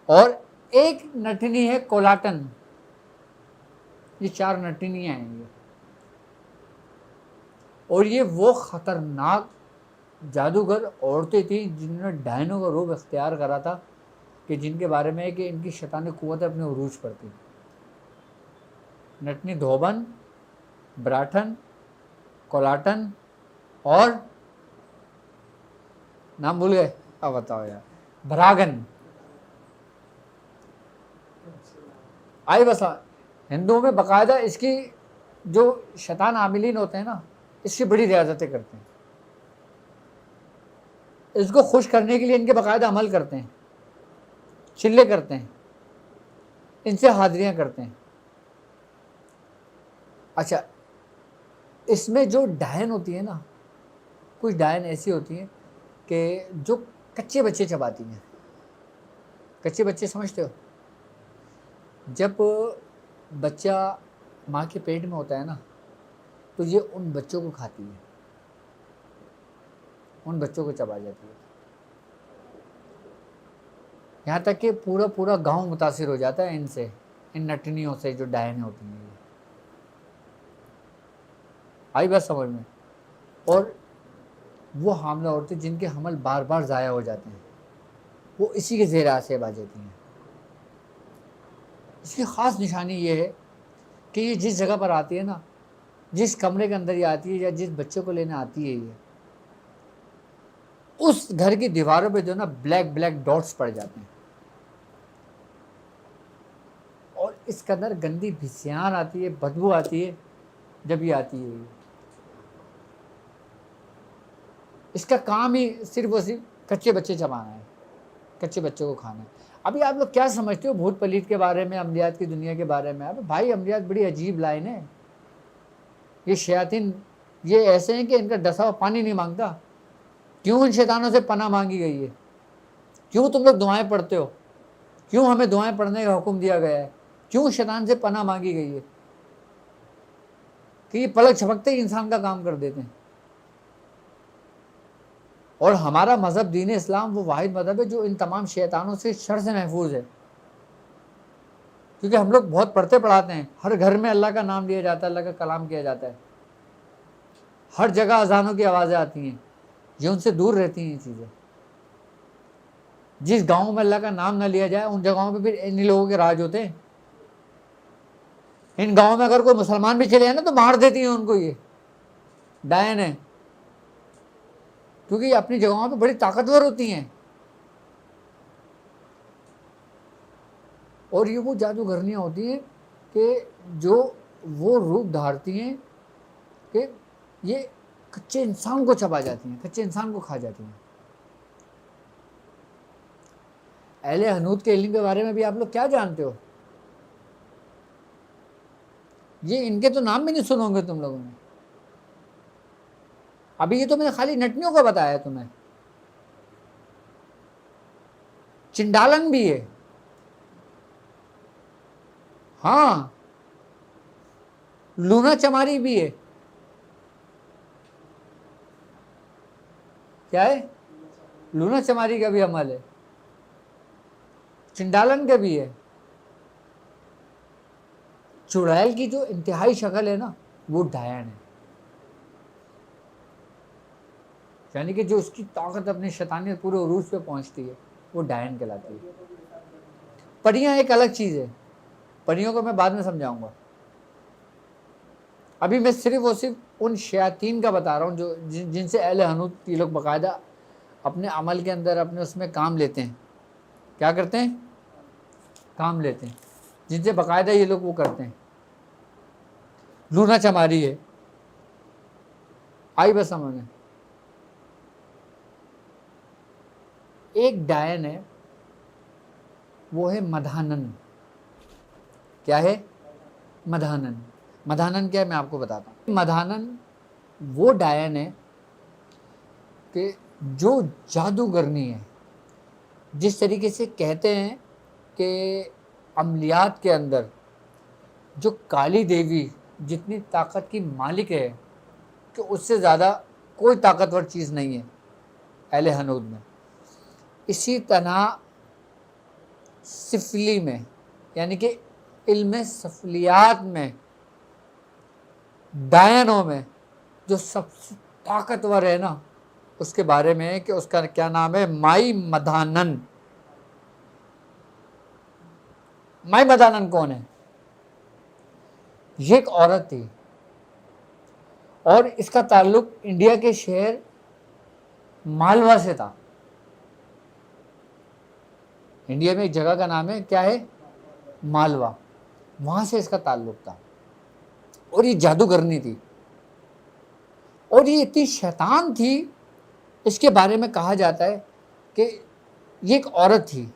Speaker 1: اور ایک نٹنی ہے کولاٹن. یہ 4 نٹنیاں ہیں یہ. اور یہ وہ خطرناک جادوگر عورتیں تھیں جنہوں نے ڈائنوں کا روپ اختیار کرا تھا, کہ جن کے بارے میں ہے کہ ان کی شیطانی قوتیں اپنے عروج پر تھیں. نٹنی دھوبن, براٹھن, کولاٹن اور نام بھول گئے, اب بتاؤ یار, بھراگن. آئی بس ہندوؤں میں باقاعدہ اس کی جو شیطان عاملین ہوتے ہیں نا, اس کی بڑی ریاضتیں کرتے ہیں. اس کو خوش کرنے کے لیے ان کے باقاعدہ عمل کرتے ہیں, چلے کرتے ہیں, ان سے حاضریاں کرتے ہیں. اچھا, اس میں جو ڈائن ہوتی ہے نا, کچھ ڈائن ایسی ہوتی ہیں کہ جو کچے بچے چباتی ہیں. کچے بچے سمجھتے ہو؟ جب بچہ ماں کے پیٹ میں ہوتا ہے نا, تو یہ ان بچوں کو کھاتی ہے, ان بچوں کو چبا جاتی ہے. یہاں تک کہ پورا گاؤں متاثر ہو جاتا ہے ان سے, ان نٹنیوں سے جو ڈائن ہوتی ہیں. آئی بات سمجھ میں؟ اور وہ حاملہ عورتیں جن کے حمل بار بار ضائع ہو جاتے ہیں, وہ اسی کے زیر آسیب آ جاتی ہیں. اس کی خاص نشانی یہ ہے کہ یہ جس جگہ پر آتی ہے نا, جس کمرے کے اندر یہ آتی ہے یا جس بچے کو لینے آتی ہے, یہ اس گھر کی دیواروں پہ جو نا بلیک ڈاٹس پڑ جاتے ہیں. اور اس کے اندر گندی بھسیان آتی ہے, بدبو آتی ہے جب یہ آتی ہے. اس کا کام ہی صرف کچے بچے چبانا ہے, کچے بچوں کو کھانا ہے. ابھی آپ لوگ کیا سمجھتے ہو بھوت پلیت کے بارے میں, عملیات کی دنیا کے بارے میں؟ اب بھائی عملیات بڑی عجیب لائن ہے. یہ شیاطین یہ ایسے ہیں کہ ان کا ڈسا ہوا پانی نہیں مانگتا. کیوں ان شیطانوں سے پناہ مانگی گئی ہے؟ کیوں تم لوگ دعائیں پڑھتے ہو؟ کیوں ہمیں دعائیں پڑھنے کا حکم دیا گیا ہے؟ کیوں شیطان سے پناہ مانگی گئی ہے؟ کہ یہ پلک جھپکتے ہی انسان کا کام کر دیتے ہیں. اور ہمارا مذہب دین اسلام وہ واحد مذہب ہے جو ان تمام شیطانوں سے شر سے محفوظ ہے. کیونکہ ہم لوگ بہت پڑھتے پڑھاتے ہیں, ہر گھر میں اللہ کا نام لیا جاتا ہے, اللہ کا کلام کیا جاتا ہے, ہر جگہ اذانوں کی آوازیں آتی ہیں. یہ ان سے دور رہتی ہیں یہ چیزیں. جس گاؤں میں اللہ کا نام نہ لیا جائے ان جگہوں پہ پھر انہی لوگوں کے راج ہوتے ہیں. ان گاؤں میں اگر کوئی مسلمان بھی چلے جائے نا تو مار دیتی ہیں ان کو, یہ ڈائن ہے. کیونکہ یہ اپنی جگہوں پہ بڑی طاقتور ہوتی ہیں. اور یہ وہ جادوگرنیاں ہوتی ہیں کہ جو وہ روپ دھارتی ہیں کہ یہ کچے انسان کو چبا جاتی ہیں, کچے انسان کو کھا جاتی ہیں. اہل حنوت کے علم کے بارے میں بھی آپ لوگ کیا جانتے ہو؟ یہ ان کے تو نام بھی نہیں سنو گے تم لوگوں نے. ابھی یہ تو میں نے خالی نٹنیوں کا بتایا تمہیں. چنڈالن بھی ہے, ہاں, لونا چماری بھی ہے. کیا ہے؟ لونا چماری کا بھی عمل ہے, چنڈالن کا بھی ہے. چڑیل کی جو انتہائی شکل ہے نا وہ ڈائن ہے. یعنی کہ جو اس کی طاقت اپنی شیطانیت پورے عروج پہ پہنچتی ہے وہ ڈائن کہلاتی ہے. پریاں ایک الگ چیز ہے, پریوں کو میں بعد میں سمجھاؤں گا. ابھی میں صرف اور صرف ان شیاطین کا بتا رہا ہوں جو جن سے اہل حنوت یہ لوگ باقاعدہ اپنے عمل کے اندر اپنے اس میں کام لیتے ہیں. کیا کرتے ہیں؟ کام لیتے ہیں, جن سے باقاعدہ یہ لوگ وہ کرتے ہیں. لونا چماری ہے. آئی بس سمجھ میں؟ ایک ڈائن ہے, وہ ہے مدھانن. کیا ہے؟ مدھانن. مدھانن کیا ہے میں آپ کو بتاتا ہوں. مدھانن وہ ڈائن ہے کہ جو جادوگرنی ہے. جس طریقے سے کہتے ہیں کہ عملیات کے اندر جو کالی دیوی جتنی طاقت کی مالک ہے کہ اس سے زیادہ کوئی طاقتور چیز نہیں ہے اہل ہنود میں. اسی طرح سفلی میں یعنی کہ علم سفلیات میں ڈائنوں میں جو سب سے طاقتور ہے نا اس کے بارے میں کہ اس کا کیا نام ہے؟ مائی مدھانن. مائی مدھانن کون ہے؟ یہ ایک عورت تھی اور اس کا تعلق انڈیا کے شہر مالوا سے تھا. انڈیا میں ایک جگہ کا نام ہے کیا ہے؟ مالوا. وہاں سے اس کا تعلق تھا اور یہ جادوگرنی تھی اور یہ اتنی شیطان تھی. اس کے بارے میں کہا جاتا ہے کہ یہ ایک عورت تھی.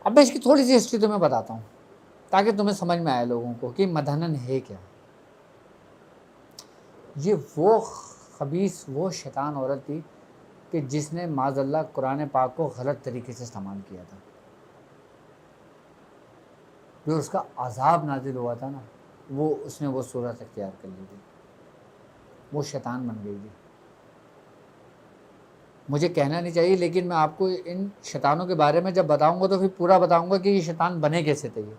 Speaker 1: اب میں اس کی تھوڑی سی ہسٹری تمہیں بتاتا ہوں تاکہ تمہیں سمجھ میں آئے لوگوں کو کہ مدھانن ہے کیا. یہ وہ خبیث وہ شیطان عورت تھی کہ جس نے معاذ اللہ قرآن پاک کو غلط طریقے سے استعمال کیا تھا. جو اس کا عذاب نازل ہوا تھا نا وہ اس نے وہ صورت اختیار کر لی تھی. وہ شیطان بن گئی تھی. مجھے کہنا نہیں چاہیے لیکن میں آپ کو ان شیطانوں کے بارے میں جب بتاؤں گا تو پھر پورا بتاؤں گا کہ یہ شیطان بنے کیسے تھے. یہ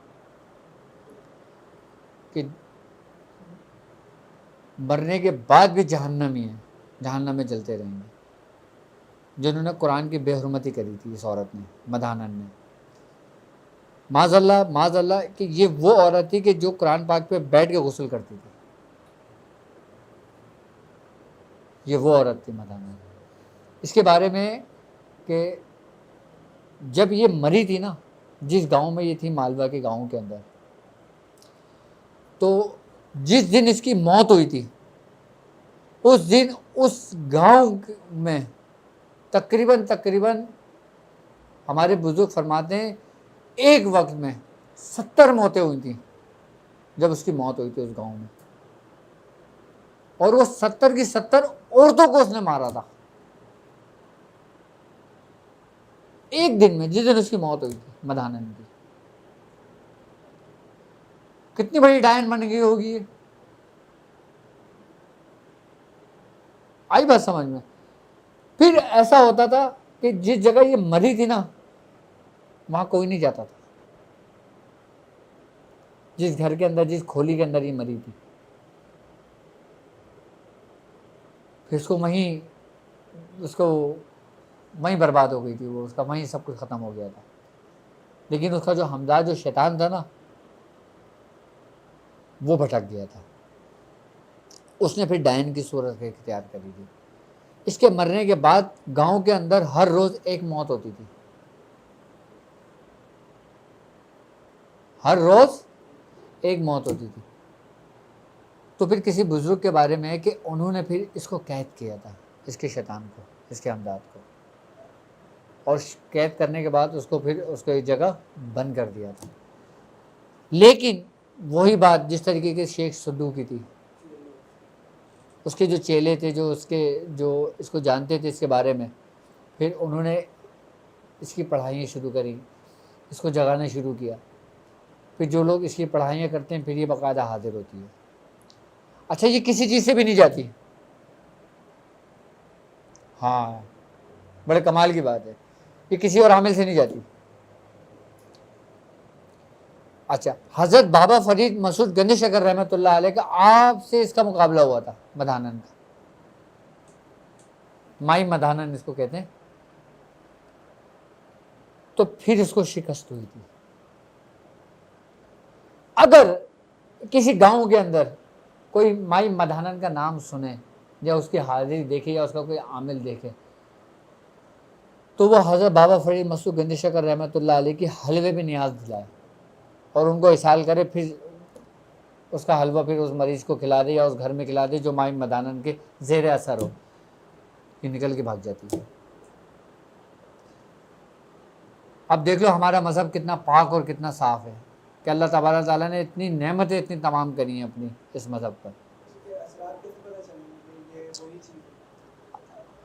Speaker 1: کہ مرنے کے بعد بھی جہنمی ہیں, جہنم میں جلتے رہیں گے. جنہوں نے قرآن کی بے حرمتی کری تھی اس عورت نے, مدھانن نے. معاذ اللہ کہ یہ وہ عورت تھی کہ جو قرآن پاک پہ بیٹھ کے غسل کرتی تھی. یہ وہ عورت تھی مدھانن. اس کے بارے میں کہ جب یہ مری تھی نا جس گاؤں میں یہ تھی مالوا کے گاؤں کے اندر, تو جس دن اس کی موت ہوئی تھی اس دن اس گاؤں میں تقریباً ہمارے بزرگ فرماتے ہیں ایک وقت میں 70 موتیں ہوئی تھیں جب اس کی موت ہوئی تھی اس گاؤں میں. اور وہ 70 کی 70 عورتوں کو اس نے مارا تھا ایک دن میں, جس دن اس کی موت ہوئی تھی مدھانن کی. کتنی بڑی ڈائن بن گئی ہوگی یہ. آئی بات سمجھ میں؟ پھر ایسا ہوتا تھا کہ جس جگہ یہ مری تھی نا وہاں کوئی نہیں جاتا تھا. جس گھر کے اندر, جس کھولی کے اندر یہ مری تھی, پھر اس کو وہیں برباد ہو گئی تھی. وہ اس کا وہیں سب کچھ ختم ہو گیا تھا. لیکن اس کا جو حمزہ جو شیطان تھا نا وہ بھٹک گیا تھا. اس نے پھر ڈائن کی صورت اختیار کری تھی. اس کے مرنے کے بعد گاؤں کے اندر ہر روز ایک موت ہوتی تھی. ہر روز ایک موت ہوتی تھی. تو پھر کسی بزرگ کے بارے میں ہے کہ انہوں نے پھر اس کو قید کیا تھا, اس کے شیطان کو, اس کے امداد کو, اور قید کرنے کے بعد اس کو پھر اس کو ایک جگہ بند کر دیا تھا. لیکن وہی بات جس طریقے کے شیخ سدو کی تھی, اس کے جو چیلے تھے جو اس کو جانتے تھے اس کے بارے میں, پھر انہوں نے اس کی پڑھائیاں شروع کری, اس کو جگانا شروع کیا. پھر جو لوگ اس کی پڑھائیاں کرتے ہیں پھر یہ باقاعدہ حاضر ہوتی ہے. اچھا یہ کسی چیز سے بھی نہیں جاتی. ہاں بڑے کمال کی بات ہے, یہ کسی اور عامل سے نہیں جاتی. اچھا حضرت بابا فرید مسعود گنج شکر رحمۃ اللہ علیہ کا آپ سے اس کا مقابلہ ہوا تھا مدھانن کا. مائی مدھانن اس کو کہتے ہیں. تو پھر اس کو شکست ہوئی تھی. اگر کسی گاؤں کے اندر کوئی مائی مدھانن کا نام سنے یا اس کی حاضری دیکھے یا اس کا کوئی عامل دیکھے تو وہ حضرت بابا فرید مسعود گنج شکر رحمۃ اللہ علیہ کی حلوے پہ نیاز دلائے اور ان کو اصال کرے, پھر اس کا حلوہ پھر اس مریض کو کھلا دے یا اس گھر میں کھلا دے جو مائی مدھانن کے زیر اثر ہو. یہ نکل کے بھاگ جاتی ہے. اب دیکھ لو ہمارا مذہب کتنا پاک اور کتنا صاف ہے کہ اللہ تبارک تعالیٰ نے اتنی نعمتیں اتنی تمام کری ہیں اپنی اس مذہب پر.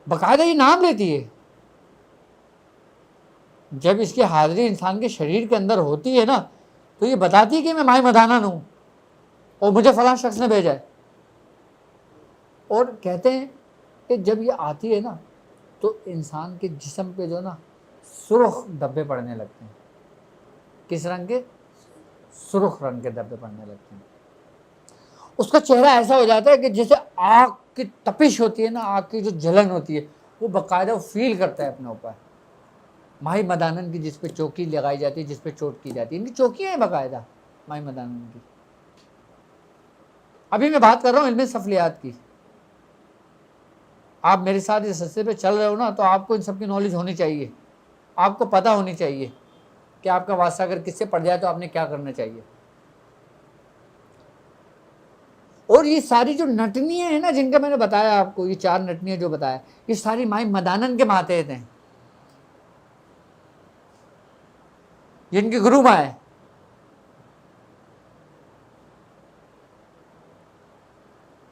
Speaker 1: باقاعدہ یہ نام لیتی ہے. جب اس کی حاضری انسان کے شریر کے اندر ہوتی ہے نا تو یہ بتاتی ہے کہ میں مائی مدانن ہوں اور مجھے فلاں شخص نے بھیجا ہے. اور کہتے ہیں کہ جب یہ آتی ہے نا تو انسان کے جسم پہ جو ہے نا سرخ دھبے پڑنے لگتے ہیں. کس رنگ کے؟ سرخ رنگ کے دھبے پڑنے لگتے ہیں. اس کا چہرہ ایسا ہو جاتا ہے کہ جیسے آگ کی تپش ہوتی ہے نا، آگ کی جو جلن ہوتی ہے وہ باقاعدہ فیل کرتا ہے اپنے اوپر. ماہی مدانن کی جس پہ چوکی لگائی جاتی ہے، جس پہ چوٹ کی جاتی ہے، ان کی چوکیاں ہیں باقاعدہ ماہی مدانن کی. ابھی میں بات کر رہا ہوں علم سفلیات کی. آپ میرے ساتھ اس رستے پہ چل رہے ہو نا تو آپ کو ان سب کی نالج ہونی چاہیے. آپ کو پتہ ہونی چاہیے کہ آپ کا واسطہ اگر کس سے پڑ جائے تو آپ نے کیا کرنا چاہیے. اور یہ ساری جو نٹنیاں ہیں نا جن کا میں نے بتایا آپ کو، یہ 4 نٹنیاں جو بتایا، یہ ساری مائی مدانن کے ماتحت ہیں. جن کی گرو ماں ہے.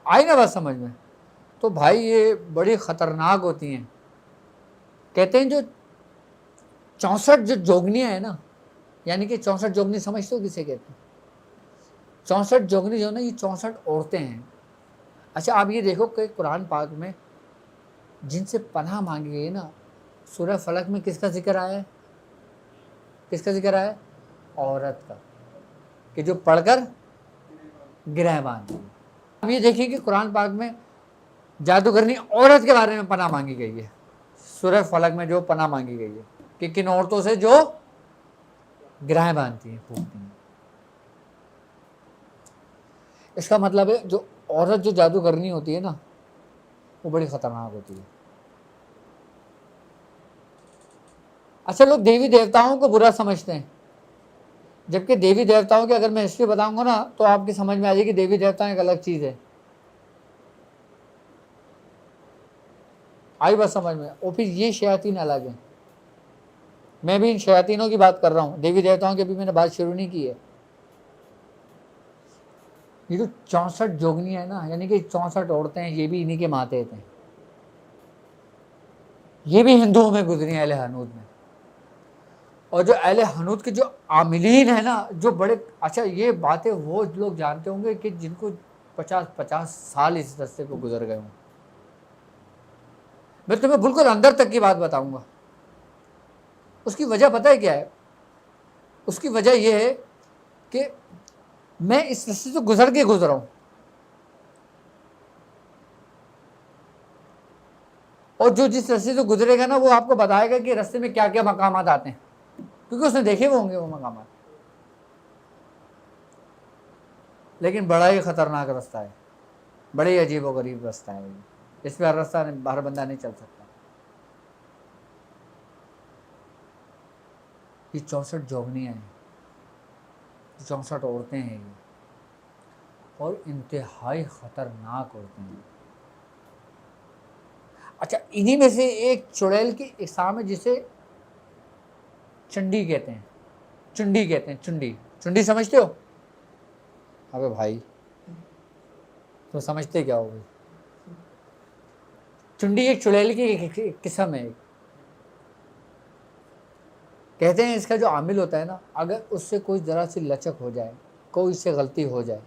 Speaker 1: آئی نا بات سمجھ میں؟ تو بھائی یہ بڑی خطرناک ہوتی ہیں. کہتے ہیں جو 64 جو جوگنیاں ہیں نا، یعنی کہ 64 جوگنی سمجھتے ہو کسے کہتے ہیں؟ 64 جوگنی جو ہے نا یہ 64 عورتیں ہیں. اچھا آپ یہ دیکھو کہ قرآن پاک میں جن سے پناہ مانگی گئی نا، سورہ فلق میں کس کا ذکر آیا ہے؟ کس کا ذکر آیا ہے؟ عورت کا، کہ جو پڑھ کر گرہ باندھی. اب یہ دیکھیں کہ قرآن پاک میں جادوگرنی عورت کے بارے میں پناہ مانگی گئی ہے. سورہ فلق میں جو پناہ مانگی گئی ہے کہ کن عورتوں سے جو گرہیں باندھتی ہیں، پھونکتی ہیں. اس کا مطلب ہے جو عورت جو جادوگرنی ہوتی ہے نا وہ بڑی خطرناک ہوتی ہے. اچھا لوگ دیوی دیوتاؤں کو برا سمجھتے ہیں، جبکہ دیوی دیوتاؤں کی اگر میں ہسٹری بتاؤں گا نا تو آپ کی سمجھ میں آ جائے کہ دیوی دیوتا ایک الگ چیز ہے. آئی بات سمجھ میں؟ اور پھر یہ شیاطین الگ ہیں. میں بھی ان شیاطینوں کی بات کر رہا ہوں، دیوی دیوتاؤں کی ابھی میں نے بات شروع نہیں کی ہے. یہ جو 64 جوگنیاں ہیں نا، یعنی کہ 64 عورتیں ہیں، یہ بھی انہی کے ماتحت ہیں. یہ بھی ہندوؤں میں گزری ہیں، اہل حنوت میں. اور جو اہل حنوت کے جو عاملین ہیں نا، جو بڑے اچھا یہ باتیں وہ لوگ جانتے ہوں گے کہ جن کو 50 سال اس رستے کو گزر گئے ہوں. میں تمہیں بالکل اندر تک کی بات بتاؤں گا. اس کی وجہ پتہ ہے کیا ہے؟ اس کی وجہ یہ ہے کہ میں اس رستے سے گزر کے گزرا ہوں، اور جو جس رستے سے گزرے گا نا وہ آپ کو بتائے گا کہ رستے میں کیا کیا مقامات آتے ہیں، کیونکہ اس نے دیکھے ہوئے ہوں گے وہ مقامات. لیکن بڑا ہی خطرناک رستہ ہے، بڑے ہی عجیب و غریب رستہ ہے. اس پہ ہر بندہ نہیں چل سکتا. یہ 64 جوگنیاں ہیں، 64 عورتیں ہیں یہ، اور انتہائی خطرناک عورتیں ہیں. اچھا انہی میں سے ایک چڑیل کی اقسام ہے جسے چنڈی کہتے ہیں. چنڈی کہتے ہیں، چنڈی. چنڈی سمجھتے ہو؟ ابے بھائی تو سمجھتے کیا ہو گے؟ چنڈی ایک چڑیل کی ایک قسم ہے. کہتے ہیں اس کا جو عامل ہوتا ہے نا، اگر اس سے کوئی ذرا سی لچک ہو جائے، کوئی اس سے غلطی ہو جائے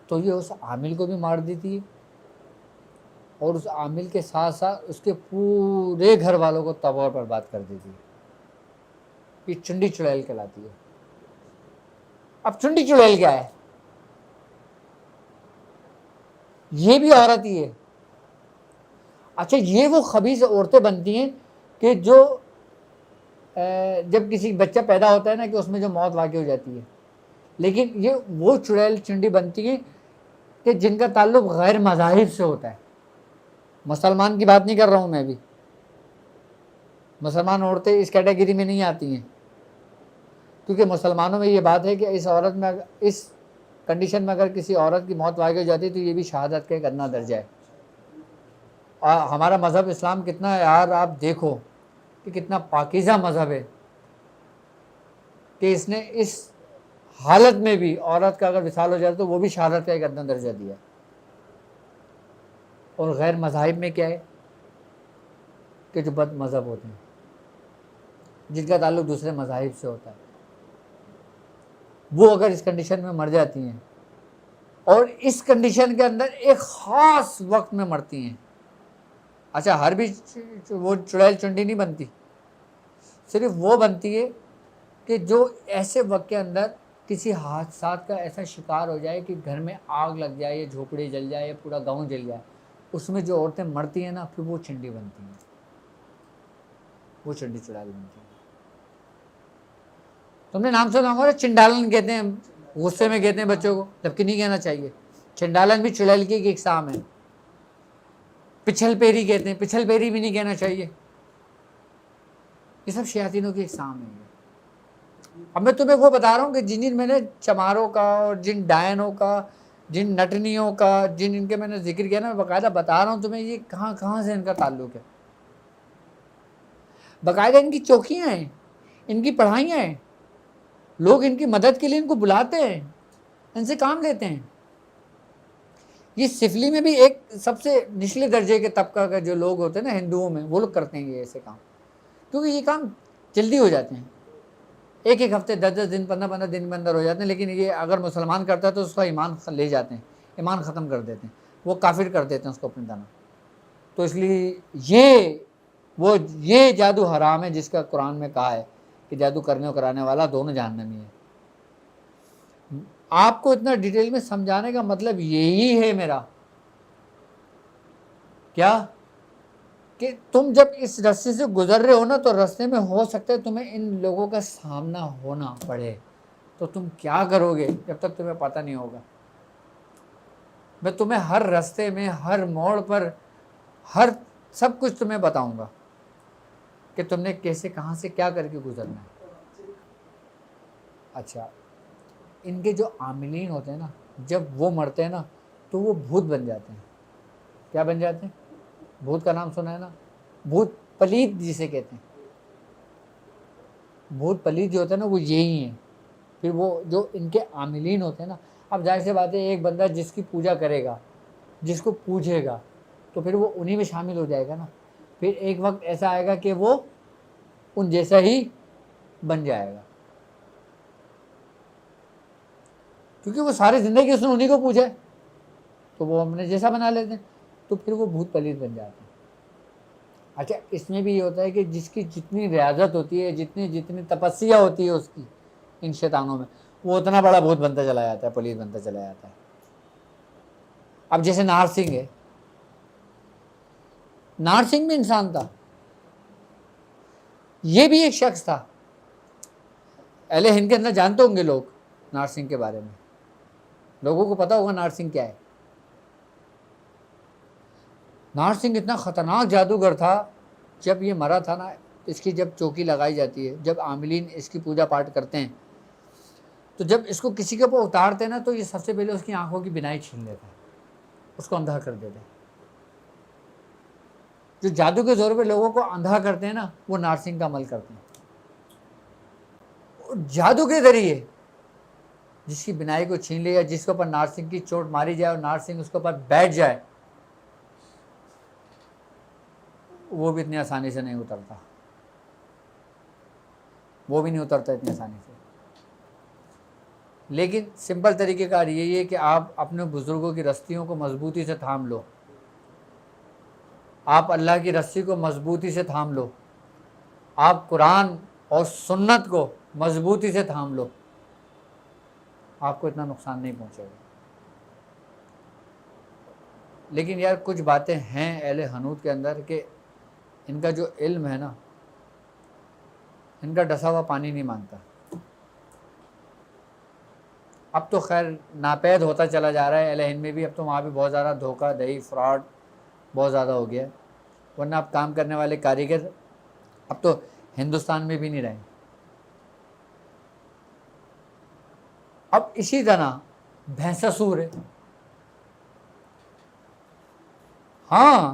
Speaker 1: تو یہ اس عامل کو بھی مار دیتی ہے، اور اس عامل کے ساتھ ساتھ اس کے پورے گھر والوں کو تباہ اور برباد کر دیتی ہے. یہ چنڈی چڑیل کہلاتی ہے. اب چنڈی چڑیل کیا ہے؟ یہ بھی عورت ہی ہے. اچھا یہ وہ خبیث عورتیں بنتی ہیں کہ جو جب کسی بچہ پیدا ہوتا ہے نا کہ اس میں جو موت واقع ہو جاتی ہے، لیکن یہ وہ چڑیل چنڈی بنتی ہیں کہ جن کا تعلق غیر مذاہب سے ہوتا ہے. مسلمان کی بات نہیں کر رہا ہوں میں بھی، مسلمان عورتیں اس کیٹیگری میں نہیں آتی ہیں، کیونکہ مسلمانوں میں یہ بات ہے کہ اس عورت میں اس کنڈیشن میں اگر کسی عورت کی موت واقع ہو جاتی ہے تو یہ بھی شہادت کا ایک ادنا درجہ ہے. اور ہمارا مذہب اسلام کتنا ہے یار، آپ دیکھو کہ کتنا پاکیزہ مذہب ہے کہ اس نے اس حالت میں بھی عورت کا اگر وصال ہو جائے تو وہ بھی شہادت کا ایک ادنا درجہ دیا. اور غیر مذاہب میں کیا ہے کہ جو بد مذہب ہوتے ہیں، جن کا تعلق دوسرے مذاہب سے ہوتا ہے، وہ اگر اس کنڈیشن میں مر جاتی ہیں اور اس کنڈیشن کے اندر ایک خاص وقت میں مرتی ہیں. اچھا، ہر بھی وہ چڑیل چنڈی نہیں بنتی، صرف وہ بنتی ہے کہ جو ایسے وقت کے اندر کسی حادثات کا ایسا شکار ہو جائے کہ گھر میں آگ لگ جائے یا جھوپڑی جل جائے یا پورا گاؤں جل جائے، اس میں جو عورتیں مرتی ہیں نا، پھر وہ چنڈی بنتی ہیں، وہ چنڈی چڑیل بنتی ہیں. تم نے نام سنا ہوگا، چنڈالن کہتے ہیں، غصے میں کہتے ہیں بچوں کو، جبکہ نہیں کہنا چاہیے. چنڈالن بھی چڑیل کی ایک اقسام ہے. پچھل پیری کہتے ہیں، پچھل پیری بھی نہیں کہنا چاہیے. یہ سب شیاطینوں کی اقسام ہے. اب میں تمہیں وہ بتا رہا ہوں کہ جن میں نے چماروں کا اور جن ڈائنوں کا، جن نٹنیوں کا، جن ان کے میں نے ذکر کیا نا، باقاعدہ بتا رہا ہوں تمہیں یہ کہاں کہاں سے ان کا تعلق ہے. باقاعدہ ان کی چوکیاں ہیں، ان کی پڑھائیاں ہیں، لوگ ان کی مدد کے لیے ان کو بلاتے ہیں، ان سے کام لیتے ہیں. یہ سفلی میں بھی ایک سب سے نچلے درجے کے طبقہ کا جو لوگ ہوتے ہیں نا ہندوؤں میں، وہ لوگ کرتے ہیں یہ ایسے کام، کیونکہ یہ کام جلدی ہو جاتے ہیں، ایک ایک ہفتے 10 دن 15 دن میں اندر ہو جاتے ہیں. لیکن یہ اگر مسلمان کرتا ہے تو اس کا ایمان لے جاتے ہیں، ایمان ختم کر دیتے ہیں، وہ کافر کر دیتے ہیں اس کو اپنی طرح. تو اس لیے یہ جادو حرام ہے جس کا قرآن میں کہا ہے کہ جادو کرنے اور کرانے والا دونوں جہنمی ہے. آپ کو اتنا ڈیٹیل میں سمجھانے کا مطلب یہی ہے میرا، کیا کہ تم جب اس راستے سے گزر رہے ہو نا، تو راستے میں ہو سکتا ہے تمہیں ان لوگوں کا سامنا ہونا پڑے، تو تم کیا کرو گے جب تک تمہیں پتہ نہیں ہوگا. میں تمہیں ہر راستے میں، ہر موڑ پر، ہر سب کچھ تمہیں بتاؤں گا کہ تم نے کیسے، کہاں سے، کیا کر کے گزرنا ہے. اچھا، ان کے جو عاملین ہوتے ہیں نا، جب وہ مرتے ہیں نا تو وہ بھوت بن جاتے ہیں. کیا بن جاتے ہیں؟ بھوت کا نام سنا ہے نا، بھوت پلیت جسے کہتے ہیں. بھوت پلیت جو ہوتا ہے نا وہ یہی ہیں. پھر وہ جو ان کے عاملین ہوتے ہیں نا، اب ظاہر سی بات ہے ایک بندہ جس کی پوجا کرے گا، جس کو پوجے گا، تو پھر وہ انہی میں شامل ہو جائے گا نا. پھر ایک وقت ایسا آئے گا کہ وہ ان جیسا ہی بن جائے گا، کیونکہ وہ ساری زندگی اس نے انہی کو پوجا ہے، تو وہ ہم نے جیسا بنا لیتے ہیں، تو پھر وہ بھوت پلیت بن جاتے ہیں. اچھا، اس میں بھی یہ ہوتا ہے کہ جس کی جتنی ریاضت ہوتی ہے، جتنی تپسیا ہوتی ہے اس کی ان شیطانوں میں، وہ اتنا بڑا بھوت بنتا چلا جاتا ہے، پلیت بنتا چلا جاتا ہے. اب جیسے نارسنگھ ہے، نارسنگھ بھی انسان تھا، یہ بھی ایک شخص تھا. اہل ہند کے اندر جانتے ہوں گے لوگ نارسنگھ کے بارے میں، لوگوں کو پتا ہوگا نارسنگھ کیا ہے. نارسنگھ اتنا خطرناک جادوگر تھا، جب یہ مرا تھا نا، اس کی جب چوکی لگائی جاتی ہے، جب عاملین اس کی پوجا پاٹ کرتے ہیں، تو جب اس کو کسی کے اوپر اتارتے ہیں نا، تو یہ سب سے پہلے اس کی آنکھوں کی بینائی چھین لیتا ہے، اس کو اندھا کر دیتے ہیں. جو جادو کے زور پہ لوگوں کو اندھا کرتے ہیں نا، وہ نارسنگھ کا عمل کرتے ہیں. جادو کے ذریعے جس کی بینائی کو چھین لیا، جس کے اوپر نارسنگھ کی چوٹ ماری جائے اور نارسنگھ اس کے اوپر بیٹھ جائے، وہ بھی اتنی آسانی سے نہیں اترتا، وہ بھی نہیں اترتا اتنی آسانی سے. لیکن سمپل طریقہ کار یہی ہے کہ آپ اپنے بزرگوں کی رسیوں کو مضبوطی سے تھام لو، آپ اللہ کی رسی کو مضبوطی سے تھام لو، آپ قرآن اور سنت کو مضبوطی سے تھام لو، آپ کو اتنا نقصان نہیں پہنچے گا. لیکن یار کچھ باتیں ہیں اہل حنوت کے اندر کہ ان کا جو علم ہے نا، ان کا ڈسا ہوا پانی نہیں مانتا. اب تو خیر ناپید ہوتا چلا جا رہا ہے اہل ہند میں بھی، اب تو وہاں بھی بہت زیادہ دھوکہ دہی، فراڈ بہت زیادہ ہو گیا ہے. ورنہ اب کام کرنے والے کاریگر اب تو ہندوستان میں بھی نہیں رہے. اب اسی طرح بھینساسور ہے، ہاں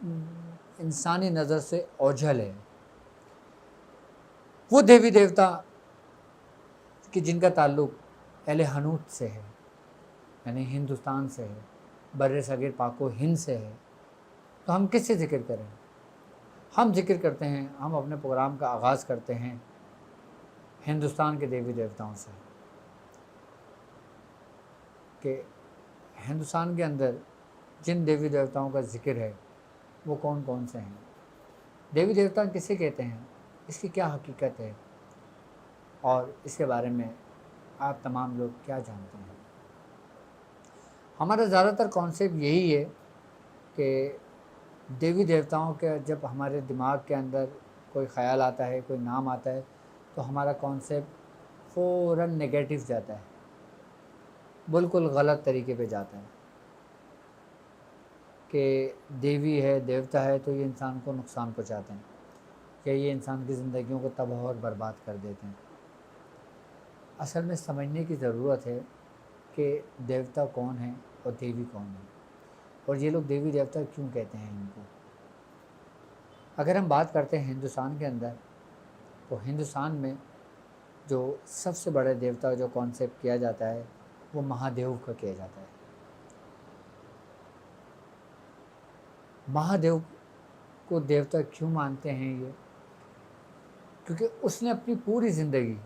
Speaker 1: انسانی نظر سے اوجھل ہے، وہ دیوی دیوتا کہ جن کا تعلق اہل حنوت سے ہے، یعنی ہندوستان سے ہے، بر صغیر پاک و ہند سے ہے، تو ہم کس سے ذکر کریں؟ ہم ذکر کرتے ہیں، ہم اپنے پروگرام کا آغاز کرتے ہیں ہندوستان کے دیوی دیوتاؤں سے، کہ ہندوستان کے اندر جن دیوی دیوتاؤں کا ذکر ہے وہ کون کون سے ہیں، دیوی دیوتا کسے کہتے ہیں، اس کی کیا حقیقت ہے، اور اس کے بارے میں آپ تمام لوگ کیا جانتے ہیں۔ ہمارا زیادہ تر کانسیپٹ یہی ہے کہ دیوی دیوتاؤں کے جب ہمارے دماغ کے اندر کوئی خیال آتا ہے، کوئی نام آتا ہے، تو ہمارا کانسیپٹ فوراً نگیٹو جاتا ہے، بالکل غلط طریقے پہ جاتا ہے، کہ دیوی ہے، دیوتا ہے تو یہ انسان کو نقصان پہنچاتے ہیں، یا یہ انسان کی زندگیوں کو تباہ اور برباد کر دیتے ہیں۔ اصل میں سمجھنے کی ضرورت ہے کہ دیوتا کون ہے اور دیوی کون ہے، اور یہ لوگ دیوی دیوتا کیوں کہتے ہیں ان کو۔ اگر ہم بات کرتے ہیں ہندوستان کے اندر، تو ہندوستان میں جو سب سے بڑے دیوتا جو کانسیپٹ کیا جاتا ہے وہ مہادیو کا کیا جاتا ہے۔ مہادیو کو دیوتا کیوں مانتے ہیں یہ؟ کیونکہ اس نے اپنی پوری زندگی،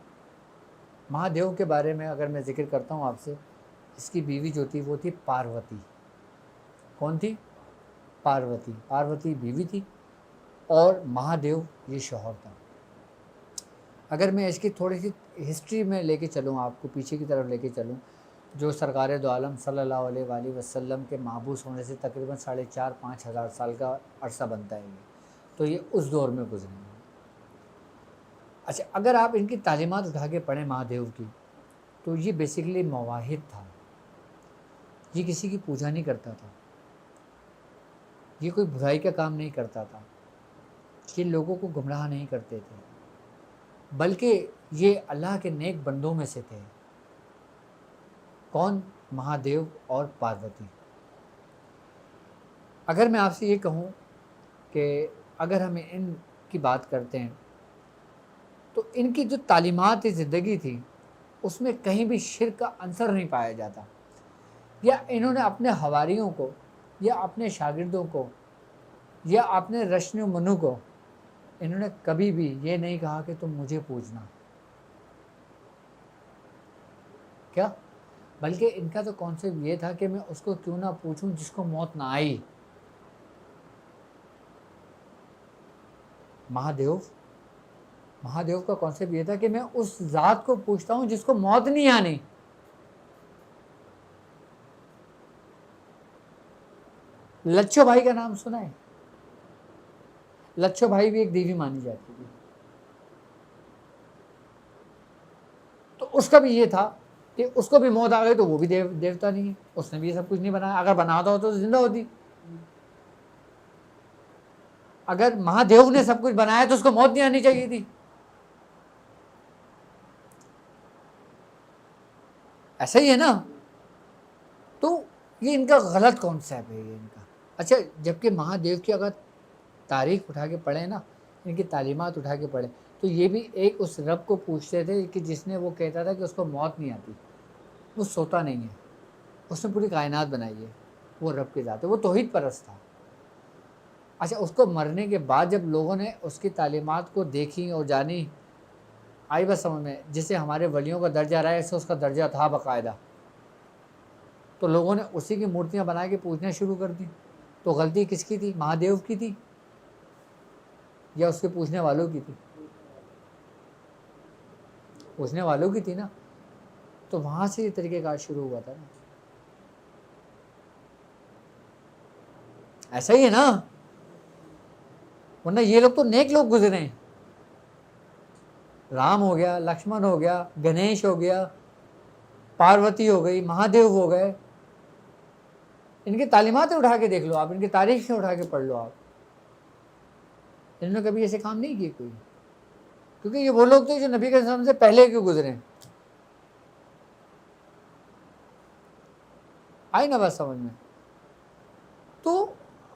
Speaker 1: مہادیو کے بارے میں اگر میں ذکر کرتا ہوں آپ سے، اس کی بیوی جو تھی وہ تھی پاروتی۔ کون تھی؟ پاروتی۔ پاروتی بیوی تھی اور مہادیو یہ شوہر تھا۔ اگر میں اس کی تھوڑی سی ہسٹری میں لے کے چلوں، آپ کو پیچھے کی طرف لے کے چلوں، جو سرکار دو عالم صلی اللہ علیہ وآلہ وسلم کے محبوس ہونے سے تقریباً 4,500 5,000 سال کا عرصہ بنتا ہے تو یہ اس دور میں گزرے ہیں۔ اچھا، اگر آپ ان کی تعلیمات اٹھا کے پڑھیں مہادیو کی، تو یہ بیسیکلی مواحد تھا، یہ کسی کی پوجا نہیں کرتا تھا، یہ کوئی برائی کا کام نہیں کرتا تھا، یہ لوگوں کو گمراہ نہیں کرتے تھے، بلکہ یہ اللہ کے نیک بندوں میں سے تھے۔ کون؟ مہادیو اور پاروتی۔ اگر میں آپ سے یہ کہوں کہ اگر ہم ان کی بات کرتے ہیں تو ان کی جو تعلیمات زندگی تھی اس میں کہیں بھی شرک کا عنصر نہیں پایا جاتا، یا انہوں نے اپنے حواریوں کو یا اپنے شاگردوں کو یا اپنے رشن و منو کو انہوں نے کبھی بھی یہ نہیں کہا کہ تم مجھے پوجنا، کیا؟ بلکہ ان کا تو کانسیپٹ یہ تھا کہ میں اس کو کیوں نہ پوچھوں جس کو موت نہ آئی۔ مہادیو کا کانسیپٹ یہ تھا کہ میں اس ذات کو پوچھتا ہوں جس کو موت نہیں آنی۔ لچھو بھائی کا نام سنا ہے؟ لچھو بھائی بھی ایک دیوی مانی جاتی تھی، تو اس کا بھی یہ تھا کہ اس کو بھی موت آ گئی تو وہ بھی دیوتا نہیں ہے، اس نے بھی یہ سب کچھ نہیں بنایا، اگر بناتا ہو تو زندہ ہوتی۔ اگر مہادیو نے سب کچھ بنایا تو اس کو موت نہیں آنی چاہیے تھی۔ ایسا ہی ہے نا؟ تو یہ ان کا غلط کانسیپٹ ہے یہ ان کا۔ اچھا، جبکہ مہادیو کی اگر تاریخ اٹھا کے پڑھیں نا، ان کی تعلیمات اٹھا کے پڑھیں، تو یہ بھی ایک اس رب کو پوچھتے تھے کہ جس نے وہ کہتا تھا کہ اس کو موت نہیں آتی، وہ سوتا نہیں ہے، اس نے پوری کائنات بنائی ہے، وہ رب کی ذات ہے، وہ توحید پرست تھا۔ اچھا، اس کو مرنے کے بعد جب لوگوں نے اس کی تعلیمات کو دیکھی اور جانی، آئی بس سمجھ میں، جسے ہمارے ولیوں کا درجہ رہا ہے ایسے اس کا درجہ تھا باقاعدہ، تو لوگوں نے اسی کی مورتیاں بنا کے پوجنا شروع کر دی۔ تو غلطی کس کی تھی؟ مہادیو کی تھی یا اس کے پوچھنے والوں کی تھی؟ پوچھنے والوں کی تھی نا، تو وہاں سے یہ طریقہ کار شروع ہوا تھا نا۔ ایسا ہی ہے نا؟ ورنہ یہ لوگ تو نیک لوگ گزرے ہیں، رام ہو گیا، لکشمن ہو گیا، گنیش ہو گیا، پاروتی ہو گئی، مہادیو ہو گئے، ان کی تعلیمات اٹھا کے دیکھ لو آپ، ان کی تاریخ سے اٹھا کے پڑھ لو آپ، انہوں نے کبھی ایسے کام نہیں کیے کوئی، کیونکہ یہ وہ لوگ تھے جو نبی کے وسلم سے پہلے کیوں گزرے۔ آئی نا بات سمجھ میں؟ تو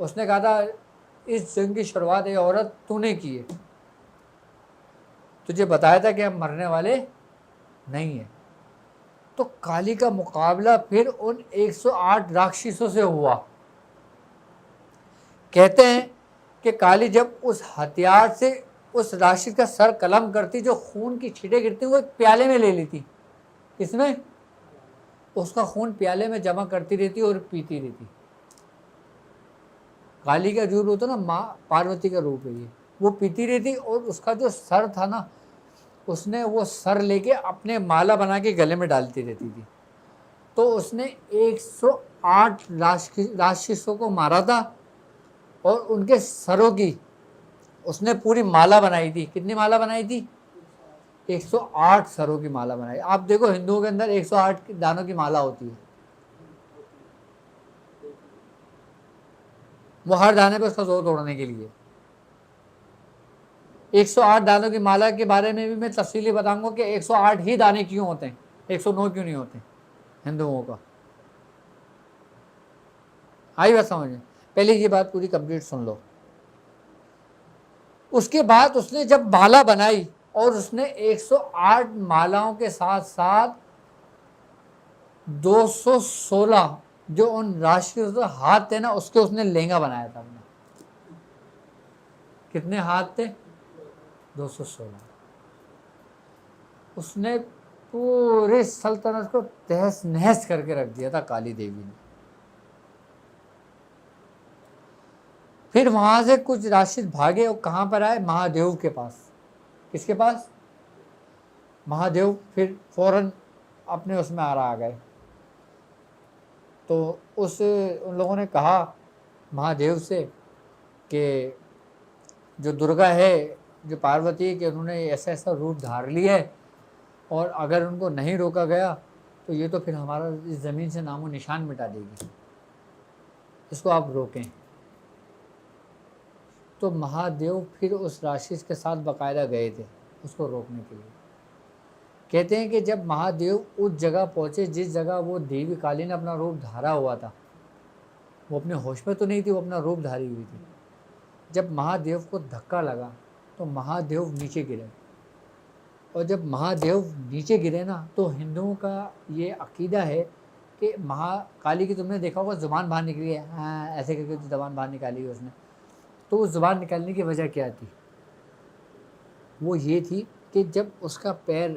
Speaker 1: اس نے کہا تھا اس جنگ کی شروعات یہ عورت تو نے کی ہے، تجھے بتایا تھا کہ ہم مرنے والے نہیں ہیں۔ تو کالی کا مقابلہ پھر ان 108 راکشسوں سے ہوا۔ کہتے ہیں کہ کالی جب اس ہتھیار سے اس راکشس کا سر قلم کرتی، جو خون کی چھینٹیں گرتی وہ ایک پیالے میں لے لیتی، کس میں؟ اس کا خون پیالے میں جمع کرتی رہتی اور پیتی رہتی۔ کالی کا جو روپ ہوتا نا، ماں پاروتی کا روپ ہے یہ، وہ پیتی رہتی، اور اس کا جو سر تھا نا، اس نے وہ سر لے کے اپنے مالا بنا کے گلے میں ڈالتی رہتی تھی۔ تو اس نے 108 راکشسوں کو مارا تھا، اور ان کے سروں کی اس نے پوری مالا بنائی تھی۔ کتنی مالا بنائی تھی؟ 108 سروں کی مالا بنائی۔ آپ دیکھو ہندوؤں کے اندر 108 دانوں کی مالا ہوتی ہے، وہ ہر دانے پہ اس کا زور توڑنے کے لیے۔ 108 دانوں کی مالا کے بارے میں بھی میں تفصیلی بتاؤں گا کہ 108 ہی دانے کیوں ہوتے ہیں، 109 کیوں نہیں ہوتے ہندوؤں کا۔ آئی بات سمجھ میں؟ پہلے یہ بات پوری کمپلیٹ سن لو۔ اس کے بعد اس نے جب مالا بنائی، اور اس نے 108 مالاؤں کے ساتھ ساتھ 216 جو ان راکشسوں کے ہاتھ تھے نا، اس کے اس نے لہنگا بنایا تھا اپنا۔ کتنے ہاتھ تھے؟ 216۔ اس نے پورے سلطنت کو تہس نہس کر کے رکھ دیا تھا کالی دیوی نے۔ پھر وہاں سے کچھ راکشس بھاگے اور کہاں پر آئے؟ مہادیو کے پاس۔ کس کے پاس؟ مہادیو پھر فوراً اپنے اس میں آ گئے۔ تو ان لوگوں نے کہا مہادیو سے کہ جو درگا ہے، جو پاروتی ہے، کہ انہوں نے ایسا ایسا روپ دھار لیا ہے، اور اگر ان کو نہیں روکا گیا تو یہ تو پھر ہمارا اس زمین سے نام و نشان مٹا دے گی، اس کو آپ روکیں۔ تو مہادیو پھر اس راکشس کے ساتھ باقاعدہ گئے تھے اس کو روکنے کے لیے۔ کہتے ہیں کہ جب مہادیو اس جگہ پہنچے جس جگہ وہ دیوی کالی نے اپنا روپ دھارا ہوا تھا، وہ اپنے ہوش میں تو نہیں تھی، وہ اپنا روپ دھاری ہوئی تھی۔ جب مہادیو کو دھکا لگا تو مہادیو نیچے گرے، اور جب مہادیو نیچے گرے نا، تو ہندوؤں کا یہ عقیدہ ہے کہ کالی کی تم نے دیکھا ہوگا زبان باہر نکلی ہے، ہاں ایسے کر کے زبان باہر نکالی ہے اس نے۔ تو اس زبان نکالنے کی وجہ کیا تھی؟ وہ یہ تھی کہ جب اس کا پیر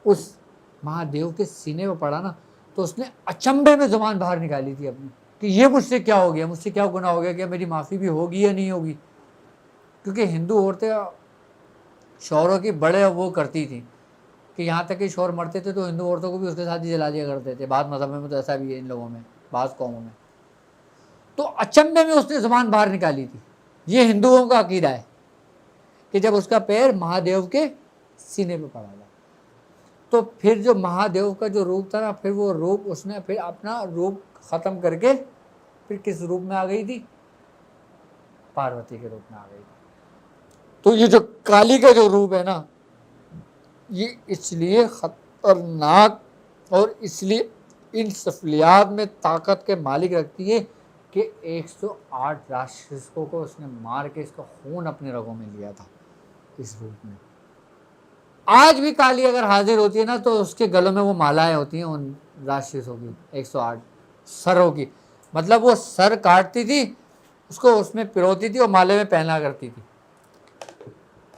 Speaker 1: اس مہادیو کے سینے پہ پڑا نا، تو اس نے اچنبے میں زبان باہر نکالی تھی اپنی، کہ یہ مجھ سے کیا ہو گیا، مجھ سے کیا گناہ ہو گیا، کہ میری معافی بھی ہوگی یا نہیں ہوگی۔ کیونکہ ہندو عورتیں شوہروں کی بڑے وہ کرتی تھیں کہ یہاں تک کہ شوہر مرتے تھے تو ہندو عورتوں کو بھی اس کے ساتھ ہی جلا دیا کرتے تھے۔ بعض مذہب میں تو ایسا بھی ہے ان لوگوں میں، بعض قوموں میں۔ تو اچنبے میں اس نے زبان باہر نکالی تھی۔ یہ ہندوؤں کا عقیدہ ہے کہ جب اس کا پیر مہادیو کے سینے پہ پڑا تھا، تو پھر جو مہادیو کا جو روپ تھا نا، پھر وہ روپ اس نے پھر اپنا روپ ختم کر کے پھر کس روپ میں آ گئی تھی؟ پاروتی کے روپ میں آ گئی تھی۔ تو یہ جو کالی کا جو روپ ہے نا، یہ اس لیے خطرناک اور اس لیے ان سفلیات میں طاقت کے مالک رکھتی ہے کہ 108 راکشسوں کو اس نے مار کے اس کا خون اپنے رگوں میں لیا تھا اس روپ میں۔ آج بھی کالی اگر حاضر ہوتی ہے نا، تو اس کے گلوں میں وہ مالائیں ہوتی ہیں ان راکشسوں کی، 108 سروں کی۔ مطلب وہ سر کاٹتی تھی، اس کو اس میں پروتی تھی اور مالے میں پہنا کرتی تھی۔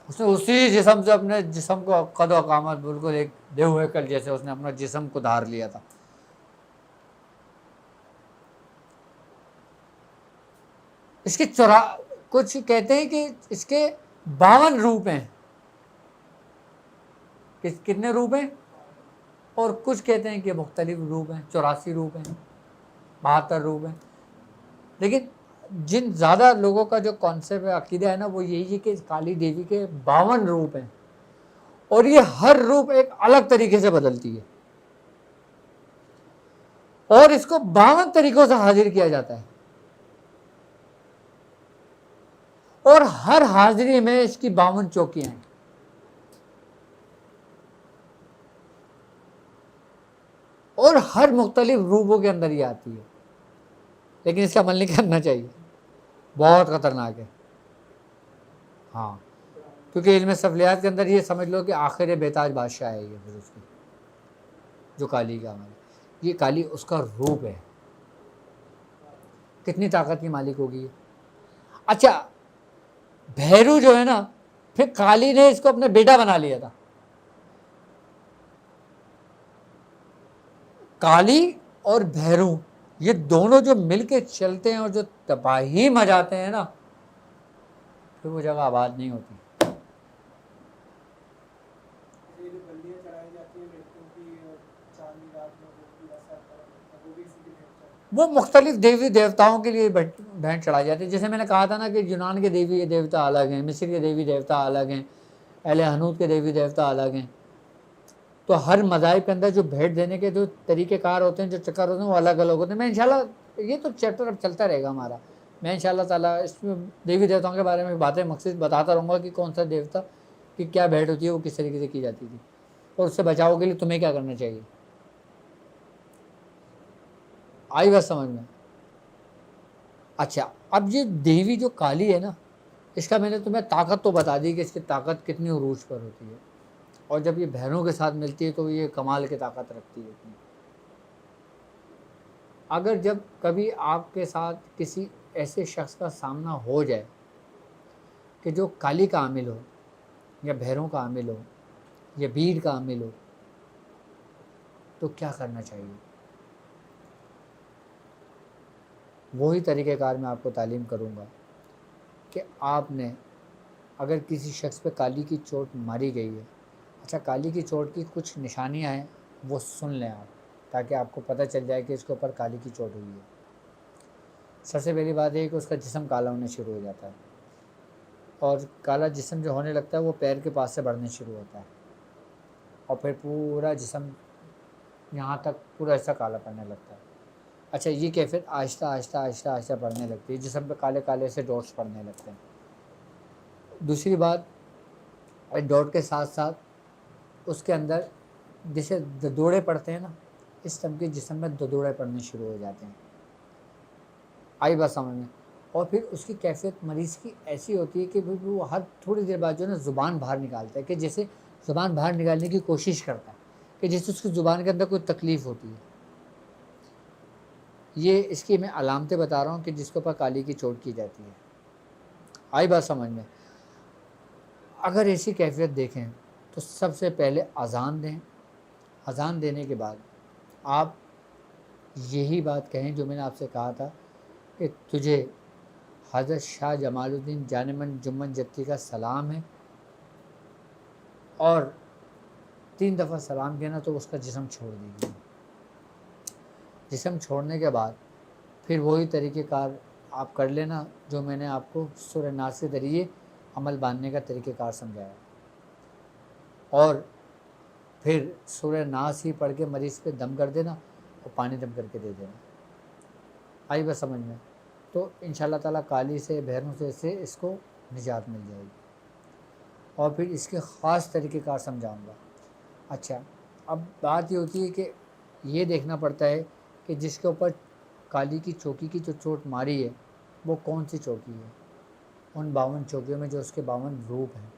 Speaker 1: اس نے اسی جسم سے اپنے جسم کو قد و قامت بالکل ایک دیو ہیکل جیسے اس نے اپنا جسم کو دھار لیا تھا۔ اس کے کچھ کہتے ہیں کہ اس کے 52 روپ ہیں۔ کتنے روپ ہیں؟ اور کچھ کہتے ہیں کہ مختلف روپ ہیں، 84 روپ ہیں، 72 روپ ہیں۔ لیکن جن زیادہ لوگوں کا جو کانسیپٹ عقیدہ ہے نا، وہ یہی ہے کہ کالی دیوی کے 52 روپ ہیں، اور یہ ہر روپ ایک الگ طریقے سے بدلتی ہے، اور اس کو 52 طریقوں سے حاضر کیا جاتا ہے، اور ہر حاضری میں اس کی 52 چوکیاں ہیں۔ اور ہر مختلف روپوں کے اندر یہ آتی ہے، لیکن اس کا عمل نہیں کرنا چاہیے۔ بہت خطرناک ہے. ہاں کیونکہ علم سفلیات کے اندر یہ سمجھ لو کہ آخر بیتاج بادشاہ ہے یہ پھر اس کی جو کالی کا عمل ہے. یہ کالی اس کا روپ ہے. کتنی طاقت کی مالک ہوگی یہ. اچھا بھیرو جو ہے نا پھر کالی نے اس کو اپنا بیٹا بنا لیا تھا. کالی اور بھیرو یہ دونوں جو مل کے چلتے ہیں اور جو تباہی مچاتے ہیں نا پھر وہ جگہ آباد نہیں ہوتی. وہ مختلف دیوی دیوتاؤں کے لیے بھینٹ چڑھائی جاتی ہے. جیسے میں نے کہا تھا نا کہ یونان کے دیوی دیوتا الگ ہیں, مصر کے دیوی دیوتا الگ ہیں, اہل حنوت کے دیوی دیوتا الگ ہیں. تو ہر مذاہب کے اندر جو بھیٹ دینے کے جو طریقہ کار ہوتے ہیں, جو چکر ہوتے ہیں, وہ الگ الگ ہوتے ہیں. میں انشاءاللہ یہ تو چیپٹر اب چلتا رہے گا ہمارا. میں انشاءاللہ تعالیٰ اس میں دیوی دیوتاؤں کے بارے میں باتیں مقصد بتاتا رہوں گا کہ کون سا دیوتا کی کیا بھیٹ ہوتی ہے, وہ کس طریقے سے کی جاتی تھی, اور اس سے بچاؤ کے لیے تمہیں کیا کرنا چاہیے. آئی بات سمجھ میں. اچھا اب یہ دیوی جو کالی ہے نا اس کا میں نے تمہیں طاقت تو بتا دی کہ اس کی طاقت کتنی عروج پر ہوتی ہے, اور جب یہ بہنوں کے ساتھ ملتی ہے تو یہ کمال کی طاقت رکھتی ہے. اگر جب کبھی آپ کے ساتھ کسی ایسے شخص کا سامنا ہو جائے کہ جو کالی کا عامل ہو یا بھیروں کا عامل ہو یا بھیڑ کا عامل ہو تو کیا کرنا چاہیے. وہی طریقہ کار میں آپ کو تعلیم کروں گا کہ آپ نے اگر کسی شخص پہ کالی کی چوٹ ماری گئی ہے, اچھا کالی کی چوٹ کی کچھ نشانیاں ہیں وہ سن لیں آپ تاکہ آپ کو پتہ چل جائے کہ اس کے اوپر کالی کی چوٹ ہوئی ہے. سب سے پہلی بات یہ کہ اس کا جسم کالا ہونے شروع ہو جاتا ہے, اور کالا جسم جو ہونے لگتا ہے وہ پیر کے پاس سے بڑھنے شروع ہوتا ہے, اور پھر پورا جسم یہاں تک پورا ایسا کالا پڑنے لگتا ہے. اچھا یہ کیفیت آہستہ آہستہ آہستہ آہستہ بڑھنے لگتی ہے, جسم پہ کالے کالے سے ڈاٹس پڑنے لگتے ہیں. دوسری بات ڈاٹ کے ساتھ ساتھ اس کے اندر جسے ددوڑے پڑتے ہیں نا, اس طرح کے جسم میں ددوڑے پڑنے شروع ہو جاتے ہیں. آئی بات سمجھ میں. اور پھر اس کی کیفیت مریض کی ایسی ہوتی ہے کہ وہ ہر تھوڑی دیر بعد جو ہے نا زبان باہر نکالتا ہے, کہ جیسے زبان باہر نکالنے کی کوشش کرتا ہے, کہ جیسے اس کی زبان کے اندر کوئی تکلیف ہوتی ہے. یہ اس کی میں علامتیں بتا رہا ہوں کہ جس کے اوپر کالی کی چوٹ کی جاتی ہے. آئی بات سمجھ میں. اگر ایسی کیفیت دیکھیں تو سب سے پہلے اذان دیں. اذان دینے کے بعد آپ یہی بات کہیں جو میں نے آپ سے کہا تھا کہ تجھے حضرت شاہ جمال الدین جانمن جمن جتی کا سلام ہے, اور 3 دفعہ سلام کیا نا تو اس کا جسم چھوڑ دیجیے. جسم چھوڑنے کے بعد پھر وہی طریقہ کار آپ کر لینا جو میں نے آپ کو سورہ ناس کے ذریعے عمل باندھنے کا طریقہ کار سمجھایا, اور پھر سورہ ناس ہی پڑھ کے مریض پہ دم کر دینا اور پانی دم کر کے دے دینا. آئی بس سمجھ میں. تو انشاءاللہ تعالیٰ کالی سے بہروں سے اس کو نجات مل جائے گی, اور پھر اس کے خاص طریقہ کار سمجھاؤں گا. اچھا اب بات یہ ہوتی ہے کہ یہ دیکھنا پڑتا ہے کہ جس کے اوپر کالی کی چوکی کی جو چوٹ ماری ہے وہ کون سی چوکی ہے, ان 52 چوکیوں میں جو اس کے 52 روپ ہیں.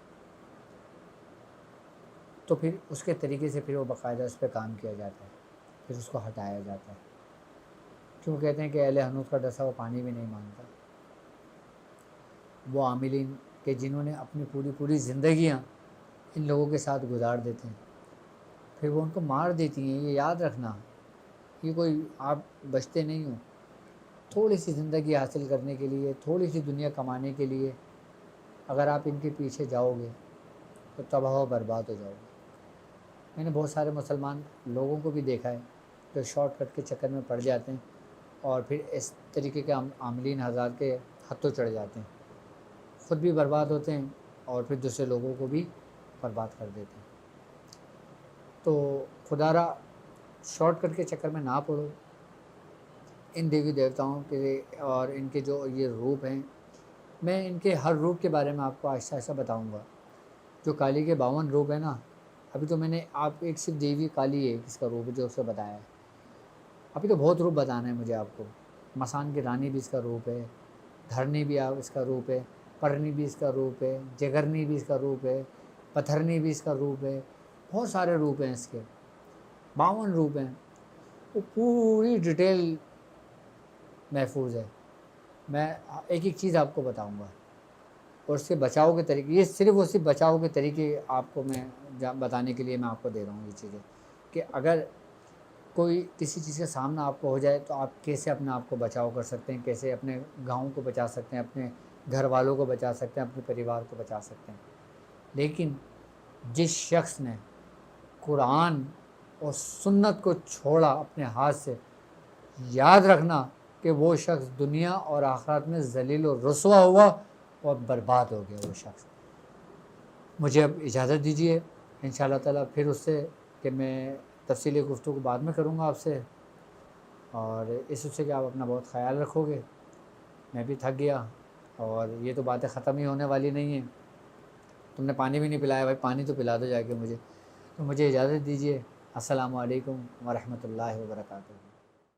Speaker 1: تو پھر اس کے طریقے سے پھر وہ باقاعدہ اس پہ کام کیا جاتا ہے, پھر اس کو ہٹایا جاتا ہے. کیوں کہتے ہیں کہ اہل حنوت کا ڈسا وہ پانی بھی نہیں مانگتا. وہ عاملین کہ جنہوں نے اپنی پوری زندگیاں ان لوگوں کے ساتھ گزار دیتے ہیں, پھر وہ ان کو مار دیتی ہیں. یہ یاد رکھنا, یہ کوئی آپ بچتے نہیں ہو. تھوڑی سی زندگی حاصل کرنے کے لیے, تھوڑی سی دنیا کمانے کے لیے اگر آپ ان کے پیچھے جاؤ گے تو تباہ و برباد ہو جاؤ گے. میں نے بہت سارے مسلمان لوگوں کو بھی دیکھا ہے جو شارٹ کٹ کے چکر میں پڑ جاتے ہیں اور پھر اس طریقے کے عاملین حضرات کے ہتھوں چڑھ جاتے ہیں, خود بھی برباد ہوتے ہیں اور پھر دوسرے لوگوں کو بھی برباد کر دیتے ہیں. تو خدا را شارٹ کٹ کے چکر میں نہ پڑو. ان دیوی دیوتاؤں کے اور ان کے جو یہ روپ ہیں, میں ان کے ہر روپ کے بارے میں آپ کو آہستہ آہستہ بتاؤں گا. جو کالی کے 52 روپ ہیں نا, ابھی تو میں نے آپ ایک صرف دیوی کالی ہے اس کا روپ جو اسے بتایا ہے, ابھی تو بہت روپ بتانا ہے مجھے آپ کو. مسان کی رانی بھی اس کا روپ ہے, دھرنی بھی اس کا روپ ہے، پرنی بھی اس کا روپ ہے، جگرنی بھی اس کا روپ ہے، پتھرنی بھی اس کا روپ ہے، بہت سارے روپ ہیں اس کے، 52 روپ ہیں، وہ پوری ڈیٹیل محفوظ ہے۔ میں ایک ایک چیز آپ کو بتاؤں گا، اور اس سے بچاؤ کے طریقے، یہ صرف اور صرف بچاؤ کے طریقے آپ کو میں بتانے کے لیے میں آپ کو دے رہا ہوں یہ چیزیں، کہ اگر کوئی کسی چیز کا سامنا آپ کو ہو جائے تو آپ کیسے اپنے آپ کو بچاؤ کر سکتے ہیں، کیسے اپنے گاؤں کو بچا سکتے ہیں، اپنے گھر والوں کو بچا سکتے ہیں، اپنے پریوار کو بچا سکتے ہیں۔ لیکن جس شخص نے قرآن اور سنت کو چھوڑا اپنے ہاتھ سے، یاد رکھنا کہ وہ شخص دنیا اور آخرت میں ذلیل و رسوا ہوا اور برباد ہو گیا وہ شخص۔ مجھے اب اجازت دیجیے، انشاءاللہ تعالیٰ پھر اس سے کہ میں تفصیلی گفتگو بعد میں کروں گا آپ سے، اور اس سے کہ آپ اپنا بہت خیال رکھو گے۔ میں بھی تھک گیا، اور یہ تو باتیں ختم ہی ہونے والی نہیں ہیں۔ تم نے پانی بھی نہیں پلایا بھائی، پانی تو پلا دو جا کے مجھے۔ تو مجھے اجازت دیجیے، السلام علیکم ورحمۃ اللہ وبرکاتہ۔